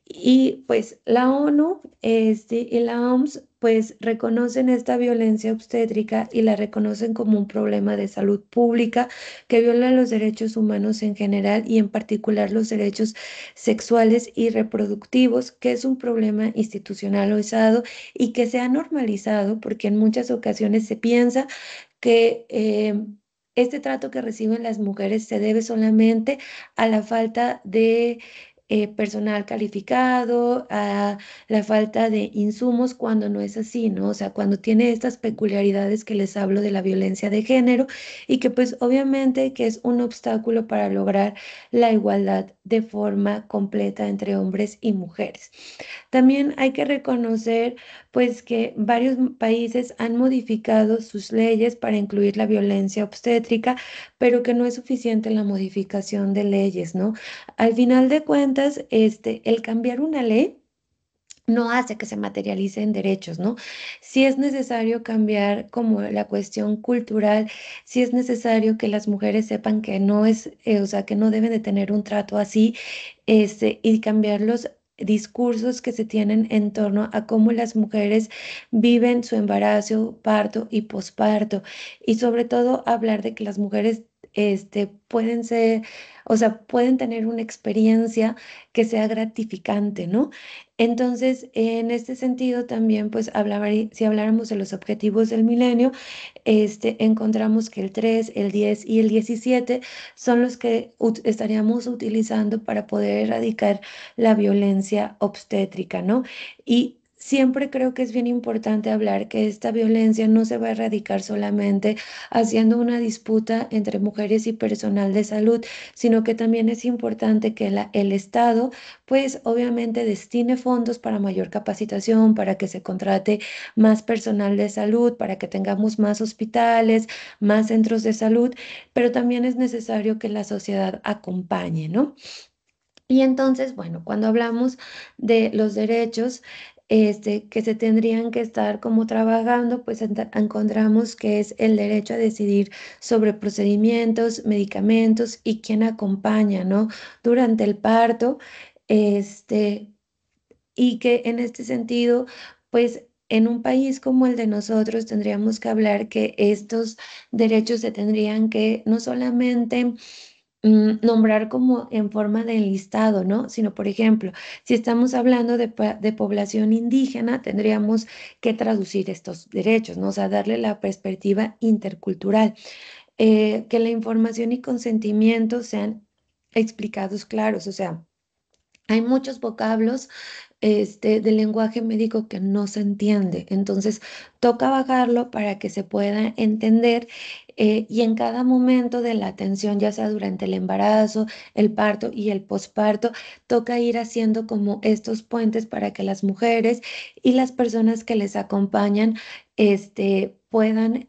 Y pues la ONU y la OMS pues reconocen esta violencia obstétrica y la reconocen como un problema de salud pública que viola los derechos humanos en general y en particular los derechos sexuales y reproductivos, que es un problema institucionalizado y que se ha normalizado porque en muchas ocasiones se piensa que este trato que reciben las mujeres se debe solamente a la falta de personal calificado, a la falta de insumos, cuando no es así, ¿no? O sea, cuando tiene estas peculiaridades que les hablo de la violencia de género y que pues obviamente que es un obstáculo para lograr la igualdad de forma completa entre hombres y mujeres. También hay que reconocer pues que varios países han modificado sus leyes para incluir la violencia obstétrica, pero que no es suficiente la modificación de leyes, ¿no? Al final de cuentas, el cambiar una ley no hace que se materialicen derechos, ¿no? Si es necesario cambiar como la cuestión cultural, si es necesario que las mujeres sepan que no es, o sea, que no deben de tener un trato así, y cambiar los discursos que se tienen en torno a cómo las mujeres viven su embarazo, parto y posparto, y sobre todo hablar de que las mujeres pueden ser, o sea, pueden tener una experiencia que sea gratificante, ¿no? Entonces, en este sentido también, pues, si habláramos de los objetivos del milenio, encontramos que el 3, el 10 y el 17 son los que estaríamos utilizando para poder erradicar la violencia obstétrica, ¿no? Y siempre creo que es bien importante hablar que esta violencia no se va a erradicar solamente haciendo una disputa entre mujeres y personal de salud, sino que también es importante que el Estado pues obviamente destine fondos para mayor capacitación, para que se contrate más personal de salud, para que tengamos más hospitales, más centros de salud, pero también es necesario que la sociedad acompañe, ¿no? Y entonces, bueno, cuando hablamos de los derechos que se tendrían que estar como trabajando, pues encontramos que es el derecho a decidir sobre procedimientos, medicamentos y quién acompaña, ¿no? Durante el parto, este, y que en este sentido, pues en un país como el de nosotros tendríamos que hablar que estos derechos se tendrían que no solamente nombrar como en forma de enlistado, ¿no? Sino, por ejemplo, si estamos hablando de población indígena, tendríamos que traducir estos derechos, ¿no? O sea, darle la perspectiva intercultural, que la información y consentimiento sean explicados claros, o sea, Hay muchos vocablos del lenguaje médico que no se entiende. Entonces, toca bajarlo para que se pueda entender y en cada momento de la atención, ya sea durante el embarazo, el parto y el posparto, toca ir haciendo como estos puentes para que las mujeres y las personas que les acompañan puedan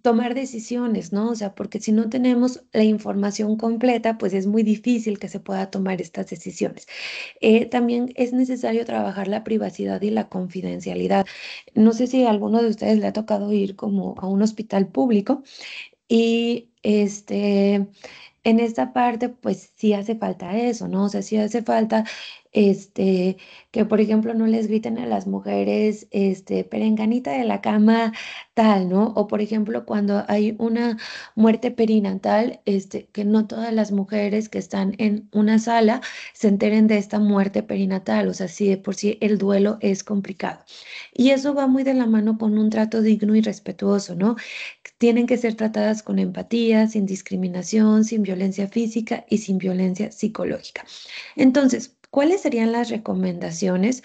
tomar decisiones, ¿no? O sea, porque si no tenemos la información completa, pues es muy difícil que se pueda tomar estas decisiones. También es necesario trabajar la privacidad y la confidencialidad. No sé si a alguno de ustedes le ha tocado ir como a un hospital público y en esta parte, pues sí hace falta eso, ¿no? O sea, sí hace falta, que por ejemplo no les griten a las mujeres, perenganita de la cama, tal, ¿no? O por ejemplo, cuando hay una muerte perinatal, que no todas las mujeres que están en una sala se enteren de esta muerte perinatal, o sea, sí de por sí el duelo es complicado. Y eso va muy de la mano con un trato digno y respetuoso, ¿no? Tienen que ser tratadas con empatía, sin discriminación, sin violencia física y sin violencia psicológica. Entonces, ¿cuáles serían las recomendaciones?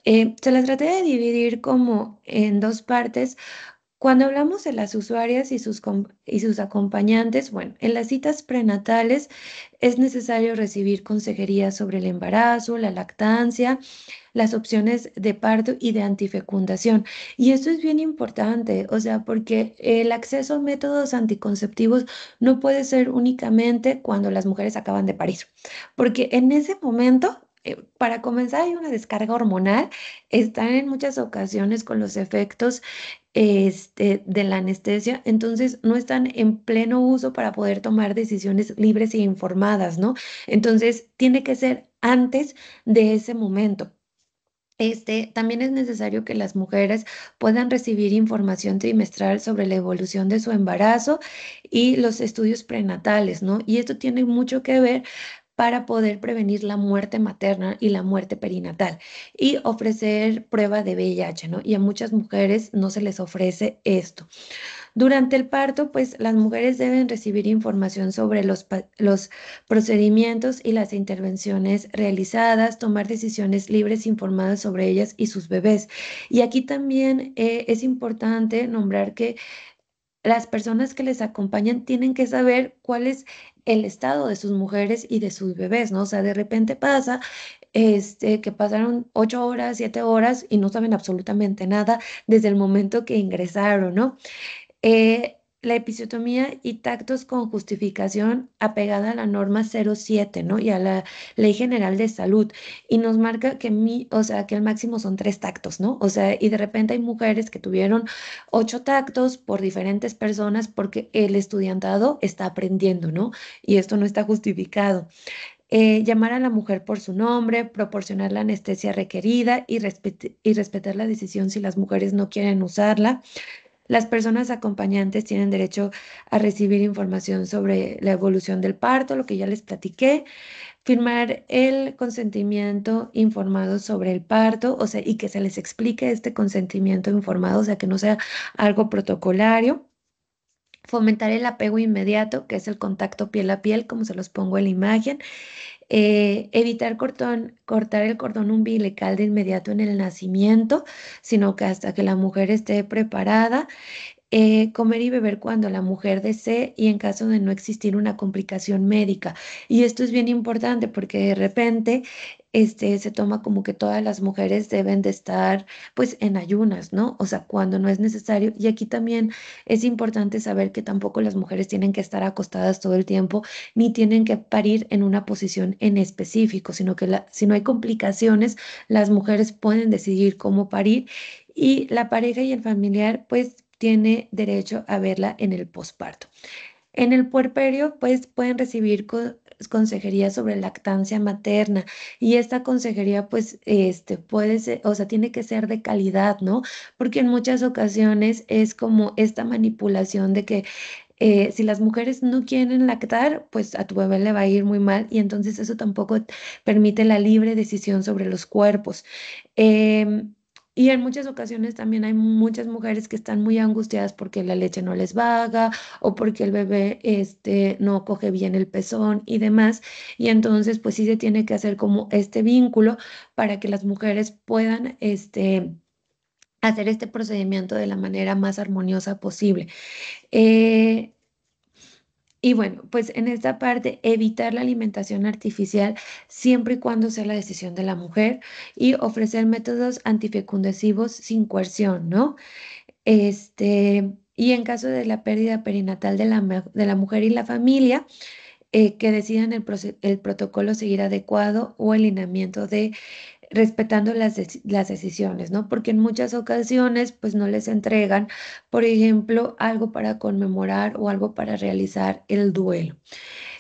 Se las traté de dividir como en dos partes. Cuando hablamos de las usuarias y sus acompañantes, bueno, en las citas prenatales es necesario recibir consejería sobre el embarazo, la lactancia, las opciones de parto y de antifecundación. Y esto es bien importante, o sea, porque el acceso a métodos anticonceptivos no puede ser únicamente cuando las mujeres acaban de parir, porque en ese momento... Para comenzar, hay una descarga hormonal, están en muchas ocasiones con los efectos de la anestesia, entonces no están en pleno uso para poder tomar decisiones libres e informadas, ¿no? Entonces, tiene que ser antes de ese momento. También es necesario que las mujeres puedan recibir información trimestral sobre la evolución de su embarazo y los estudios prenatales, ¿no? Y esto tiene mucho que ver para poder prevenir la muerte materna y la muerte perinatal y ofrecer prueba de VIH, ¿no? Y a muchas mujeres no se les ofrece esto. Durante el parto, pues las mujeres deben recibir información sobre los procedimientos y las intervenciones realizadas, tomar decisiones libres e informadas sobre ellas y sus bebés. Y aquí también es importante nombrar que las personas que les acompañan tienen que saber cuál es el estado de sus mujeres y de sus bebés, ¿no? O sea, de repente pasa que pasaron 8 horas, 7 horas y no saben absolutamente nada desde el momento que ingresaron, ¿no? La episiotomía y tactos con justificación apegada a la norma 07, ¿no? Y a la Ley General de Salud. Y nos marca que o sea, que el máximo son 3 tactos, ¿no? O sea, y de repente hay mujeres que tuvieron 8 tactos por diferentes personas porque el estudiantado está aprendiendo, ¿no? Y esto no está justificado. Llamar a la mujer por su nombre, proporcionar la anestesia requerida y respetar la decisión si las mujeres no quieren usarla. Las personas acompañantes tienen derecho a recibir información sobre la evolución del parto, lo que ya les platiqué, firmar el consentimiento informado sobre el parto, o sea, y que se les explique este consentimiento informado, o sea, que no sea algo protocolario. Fomentar el apego inmediato, que es el contacto piel a piel, como se los pongo en la imagen. Evitar cortar el cordón umbilical de inmediato en el nacimiento, sino que hasta que la mujer esté preparada. Comer y beber cuando la mujer desee y en caso de no existir una complicación médica. Y esto es bien importante porque de repente se toma como que todas las mujeres deben de estar pues en ayunas, ¿no? O sea, cuando no es necesario. Y aquí también es importante saber que tampoco las mujeres tienen que estar acostadas todo el tiempo ni tienen que parir en una posición en específico, sino que si no hay complicaciones, las mujeres pueden decidir cómo parir y la pareja y el familiar pues tiene derecho a verla en el posparto. En el puerperio, pues pueden recibir consejería sobre lactancia materna y esta consejería, pues, puede ser, o sea, tiene que ser de calidad, ¿no? Porque en muchas ocasiones es como esta manipulación de que si las mujeres no quieren lactar, pues a tu bebé le va a ir muy mal y entonces eso tampoco permite la libre decisión sobre los cuerpos. Em, Y en muchas ocasiones también hay muchas mujeres que están muy angustiadas porque la leche no les vaga o porque el bebé no coge bien el pezón y demás. Y entonces, pues sí se tiene que hacer como este vínculo para que las mujeres puedan hacer este procedimiento de la manera más armoniosa posible. Eh, y bueno, pues en esta parte, evitar la alimentación artificial siempre y cuando sea la decisión de la mujer y ofrecer métodos antifecundesivos sin coerción, ¿no? Y en caso de la pérdida perinatal de la mujer y la familia, que decidan el protocolo seguir adecuado o el lineamiento de respetando las decisiones, ¿no? Porque en muchas ocasiones, pues no les entregan, por ejemplo, algo para conmemorar o algo para realizar el duelo.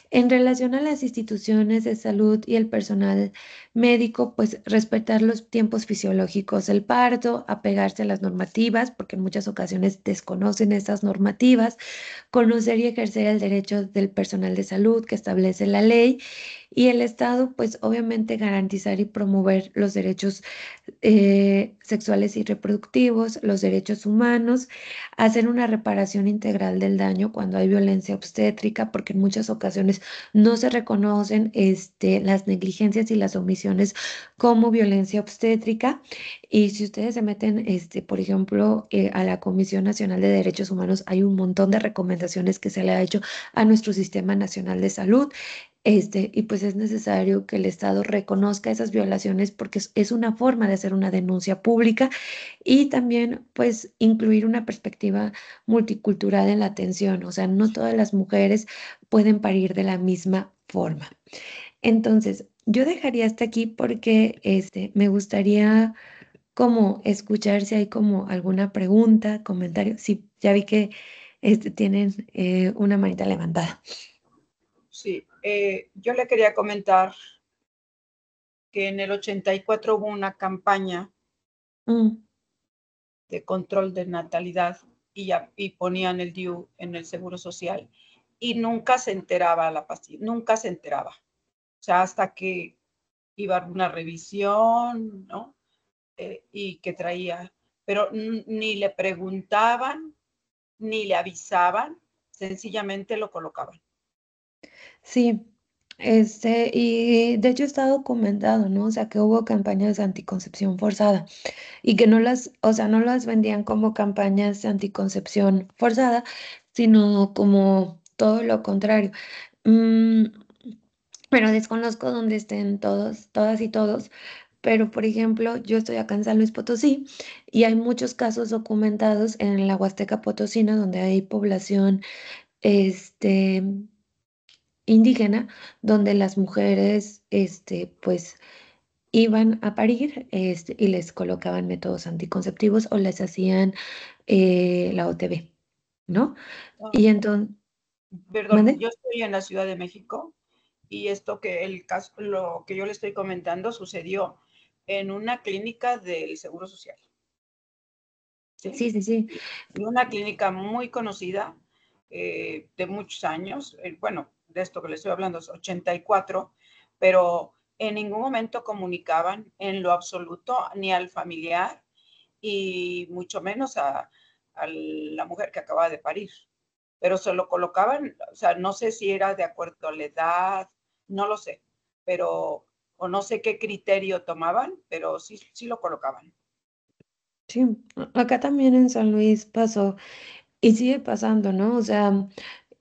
En relación a las instituciones de salud y el personal médico, pues respetar los tiempos fisiológicos del parto, apegarse a las normativas, porque en muchas ocasiones desconocen estas normativas, conocer y ejercer el derecho del personal de salud que establece la ley y el Estado, pues obviamente garantizar y promover los derechos sexuales y reproductivos, los derechos humanos, hacer una reparación integral del daño cuando hay violencia obstétrica, porque en muchas ocasiones no se reconocen las negligencias y las omisiones como violencia obstétrica. Y si ustedes se meten, por ejemplo, a la Comisión Nacional de Derechos Humanos, hay un montón de recomendaciones que se le ha hecho a nuestro Sistema Nacional de Salud. Y pues es necesario que el Estado reconozca esas violaciones porque es una forma de hacer una denuncia pública y también pues incluir una perspectiva multicultural en la atención. O sea, no todas las mujeres pueden parir de la misma forma. Entonces, yo dejaría hasta aquí porque me gustaría como escuchar si hay como alguna pregunta, comentario. Sí, ya vi que tienen una manita levantada. Sí, yo le quería comentar que en el 84 hubo una campaña de control de natalidad y ponían el DIU en el Seguro Social y nunca se enteraba la paciente, nunca se enteraba. O sea, hasta que iba a una revisión, ¿no? Y que traía, pero ni le preguntaban, ni le avisaban, sencillamente lo colocaban. Sí, y de hecho está documentado, ¿no? O sea, que hubo campañas de anticoncepción forzada y que no o sea, no las vendían como campañas de anticoncepción forzada, sino como todo lo contrario. Mm, pero desconozco dónde estén todos, todas y todos. Pero, por ejemplo, yo estoy acá en San Luis Potosí y hay muchos casos documentados en la Huasteca Potosina donde hay población, este, indígena, donde las mujeres, pues, iban a parir, y les colocaban métodos anticonceptivos o les hacían la OTB, ¿no? Y entonces, Perdón, ¿mande? yo estoy en la Ciudad de México y esto que el caso, lo que yo le estoy comentando sucedió en una clínica del Seguro Social. ¿Sí? Sí, sí, sí. Y una clínica muy conocida de muchos años, bueno, de esto que le estoy hablando es 84, pero en ningún momento comunicaban en lo absoluto ni al familiar y mucho menos a la mujer que acaba de parir. Pero se lo colocaban, o sea, no sé si era de acuerdo a la edad, no lo sé, pero, o no sé qué criterio tomaban, pero sí, sí lo colocaban. Sí, acá también en San Luis pasó y sigue pasando, ¿no? O sea,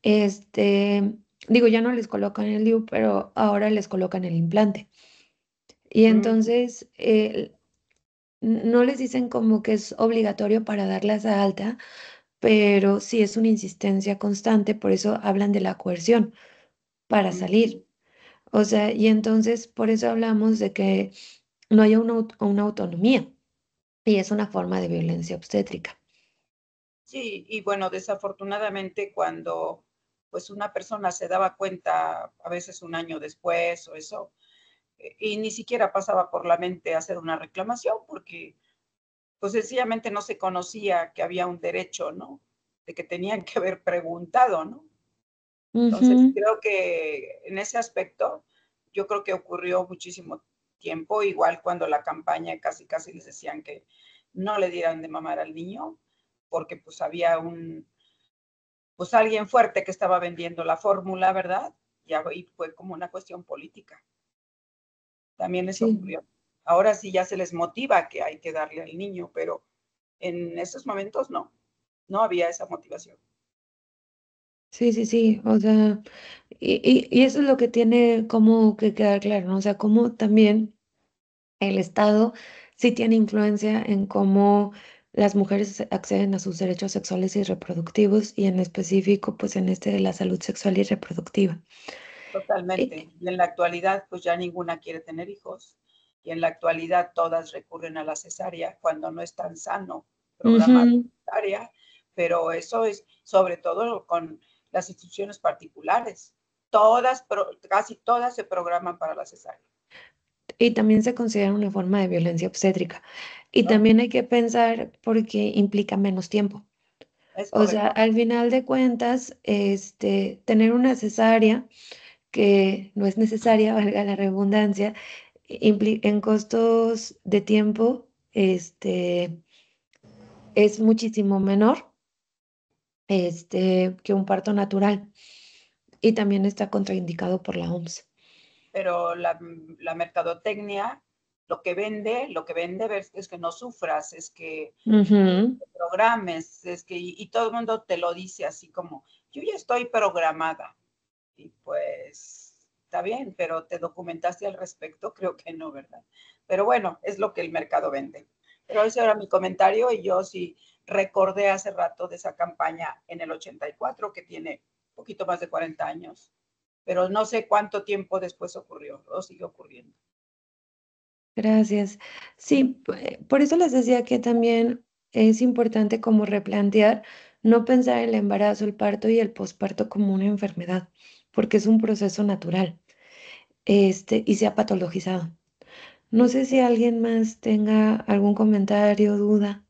digo, ya no les colocan el DIU, pero ahora les colocan el implante. Y entonces, no les dicen como que es obligatorio para darlas a alta, pero sí es una insistencia constante, por eso hablan de la coerción para salir. O sea, y entonces por eso hablamos de que no haya una autonomía y es una forma de violencia obstétrica. Sí, y bueno, desafortunadamente cuando pues una persona se daba cuenta a veces un año después o eso, y ni siquiera pasaba por la mente hacer una reclamación porque pues sencillamente no se conocía que había un derecho, ¿no? De que tenían que haber preguntado, ¿no? Entonces, Ujú. creo que en ese aspecto, yo creo que ocurrió muchísimo tiempo, igual cuando la campaña casi casi les decían no le dieran de mamar al niño, porque pues había pues alguien fuerte que estaba vendiendo la fórmula, ¿verdad? Y fue como una cuestión política. También eso ocurrió. Ahora sí ya se les motiva que hay que darle al niño, pero en esos momentos no había esa motivación. Sí, o sea, y eso es lo que tiene como que quedar claro, ¿no? O sea, como también el Estado sí tiene influencia en cómo las mujeres acceden a sus derechos sexuales y reproductivos y en específico, pues en este de la salud sexual y reproductiva. Totalmente. Y en la actualidad, pues ya ninguna quiere tener hijos. Y en la actualidad todas recurren a la cesárea cuando no es tan sano programar la cesárea. Pero eso es sobre todo con las instituciones particulares. Casi todas se programan para la cesárea. Y también se considera una forma de violencia obstétrica. Y ¿No? también hay que pensar porque implica menos tiempo. Es O sea, correcto. al final de cuentas, tener una cesárea que no es necesaria, valga la redundancia, en costos de tiempo, es muchísimo menor, que un parto natural. Y también está contraindicado por la OMS. Pero la mercadotecnia, lo que vende es que no sufras, es que te programes, y todo el mundo te lo dice así como, yo ya estoy programada. Y pues está bien, pero ¿te documentaste al respecto? Creo que no, ¿verdad? Pero bueno, es lo que el mercado vende. Pero ese era mi comentario y yo sí recordé hace rato de esa campaña en el 84 que tiene un poquito más de 40 años, pero no sé cuánto tiempo después ocurrió o sigue ocurriendo. Gracias. Sí, por eso les decía que también es importante como replantear, no pensar el embarazo, el parto y el posparto como una enfermedad, porque es un proceso natural, y se ha patologizado. No sé si alguien más tenga algún comentario, duda.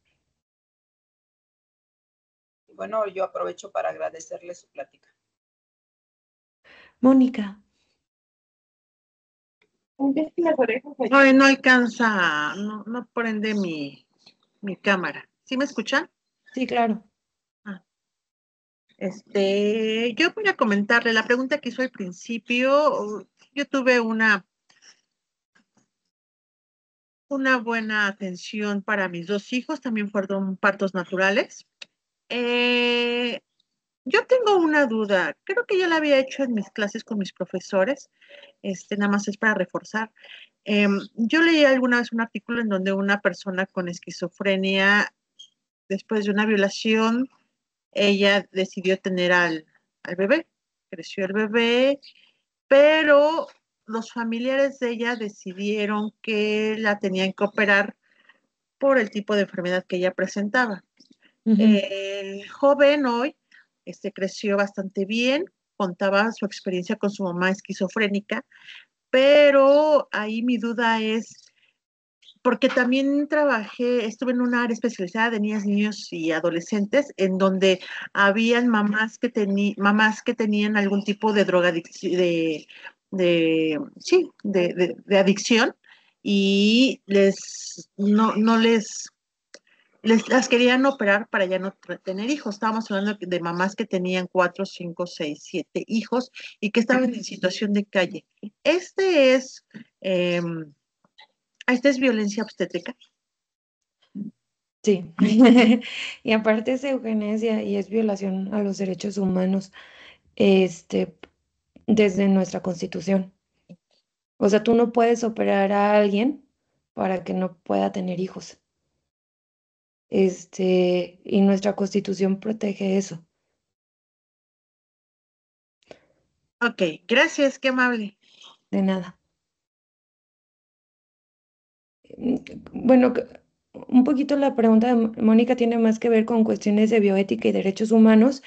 Y bueno, yo aprovecho para agradecerle su plática. Mónica. Ay, no alcanza, no prende mi cámara. ¿Sí me escuchan? Sí, claro. Yo voy a comentarle la pregunta que hizo al principio. Yo tuve una buena atención para mis dos hijos, también fueron partos naturales. Yo tengo una duda, creo que ya la había hecho en mis clases con mis profesores, nada más es para reforzar. Yo leí alguna vez un artículo en donde una persona con esquizofrenia, después de una violación, ella decidió tener al bebé, creció el bebé, pero los familiares de ella decidieron que la tenían que operar por el tipo de enfermedad que ella presentaba. El joven hoy creció bastante bien, contaba su experiencia con su mamá esquizofrénica, pero ahí mi duda es, porque también estuve en una área especializada de niñas, niños y adolescentes, en donde habían mamás que tenían algún tipo de drogadicción, de adicción, y no las querían operar para ya no tener hijos. Estábamos hablando de mamás que tenían 4, 5, 6, 7 hijos y que estaban en situación de calle. Este es violencia obstétrica. Sí, y aparte es eugenesia y es violación a los derechos humanos, desde nuestra Constitución. O sea, tú no puedes operar a alguien para que no pueda tener hijos. Y nuestra Constitución protege eso. Ok, gracias, qué amable. De nada. Bueno, un poquito la pregunta de Mónica tiene más que ver con cuestiones de bioética y derechos humanos,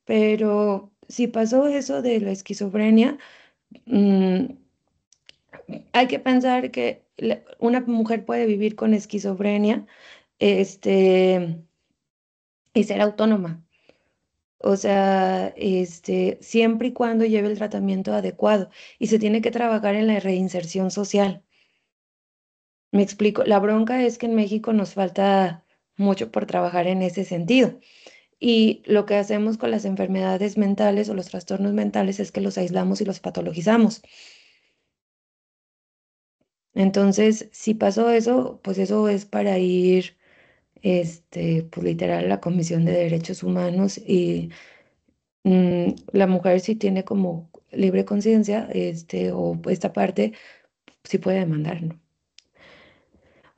pero si pasó eso de la esquizofrenia, hay que pensar que una mujer puede vivir con esquizofrenia, y ser autónoma. O sea, siempre y cuando lleve el tratamiento adecuado y se tiene que trabajar en la reinserción social. Me explico, la bronca es que en México nos falta mucho por trabajar en ese sentido. Y lo que hacemos con las enfermedades mentales o los trastornos mentales es que los aislamos y los patologizamos. Entonces, si pasó eso, pues eso es para ir, pues literal, a la Comisión de Derechos Humanos y la mujer si tiene como libre conciencia, o esta parte, sí puede demandar, ¿no?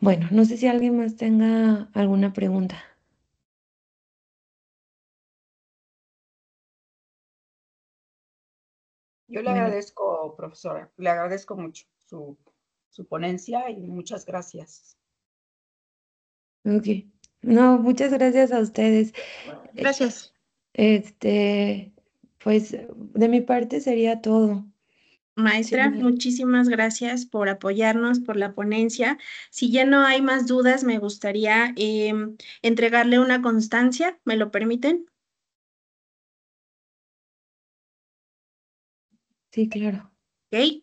Bueno, no sé si alguien más tenga alguna pregunta. Yo le Bueno, agradezco, profesora, le agradezco mucho su ponencia y muchas gracias. ok. No, muchas gracias a ustedes. Gracias. Pues de mi parte sería todo. Maestra, Sí. muchísimas gracias por apoyarnos, por la ponencia. Si ya no hay más dudas, me gustaría entregarle una constancia. ¿Me lo permiten? Sí, claro. Ok.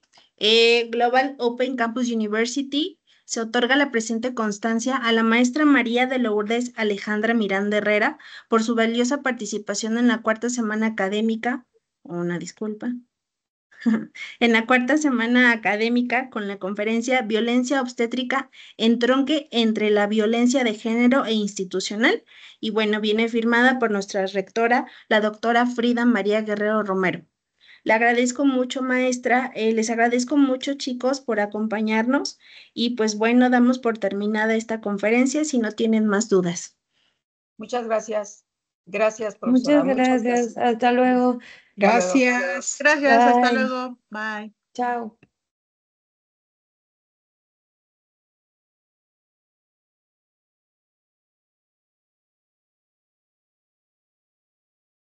Global Open Campus University se otorga la presente constancia a la maestra María de Lourdes Alejandra Miranda Herrera por su valiosa participación en la cuarta semana académica. Una disculpa. En la cuarta semana académica con la conferencia Violencia obstétrica, entronque entre la violencia de género e institucional. Y bueno, viene firmada por nuestra rectora, la doctora Frida María Guerrero Romero. Le agradezco mucho, maestra. Les agradezco mucho, chicos, por acompañarnos. Y pues bueno, damos por terminada esta conferencia si no tienen más dudas. Muchas gracias. Gracias, profesora. Muchas Muchas gracias. gracias. Hasta luego. Hasta luego. Gracias. Gracias, hasta Bye. luego. Bye. Chao.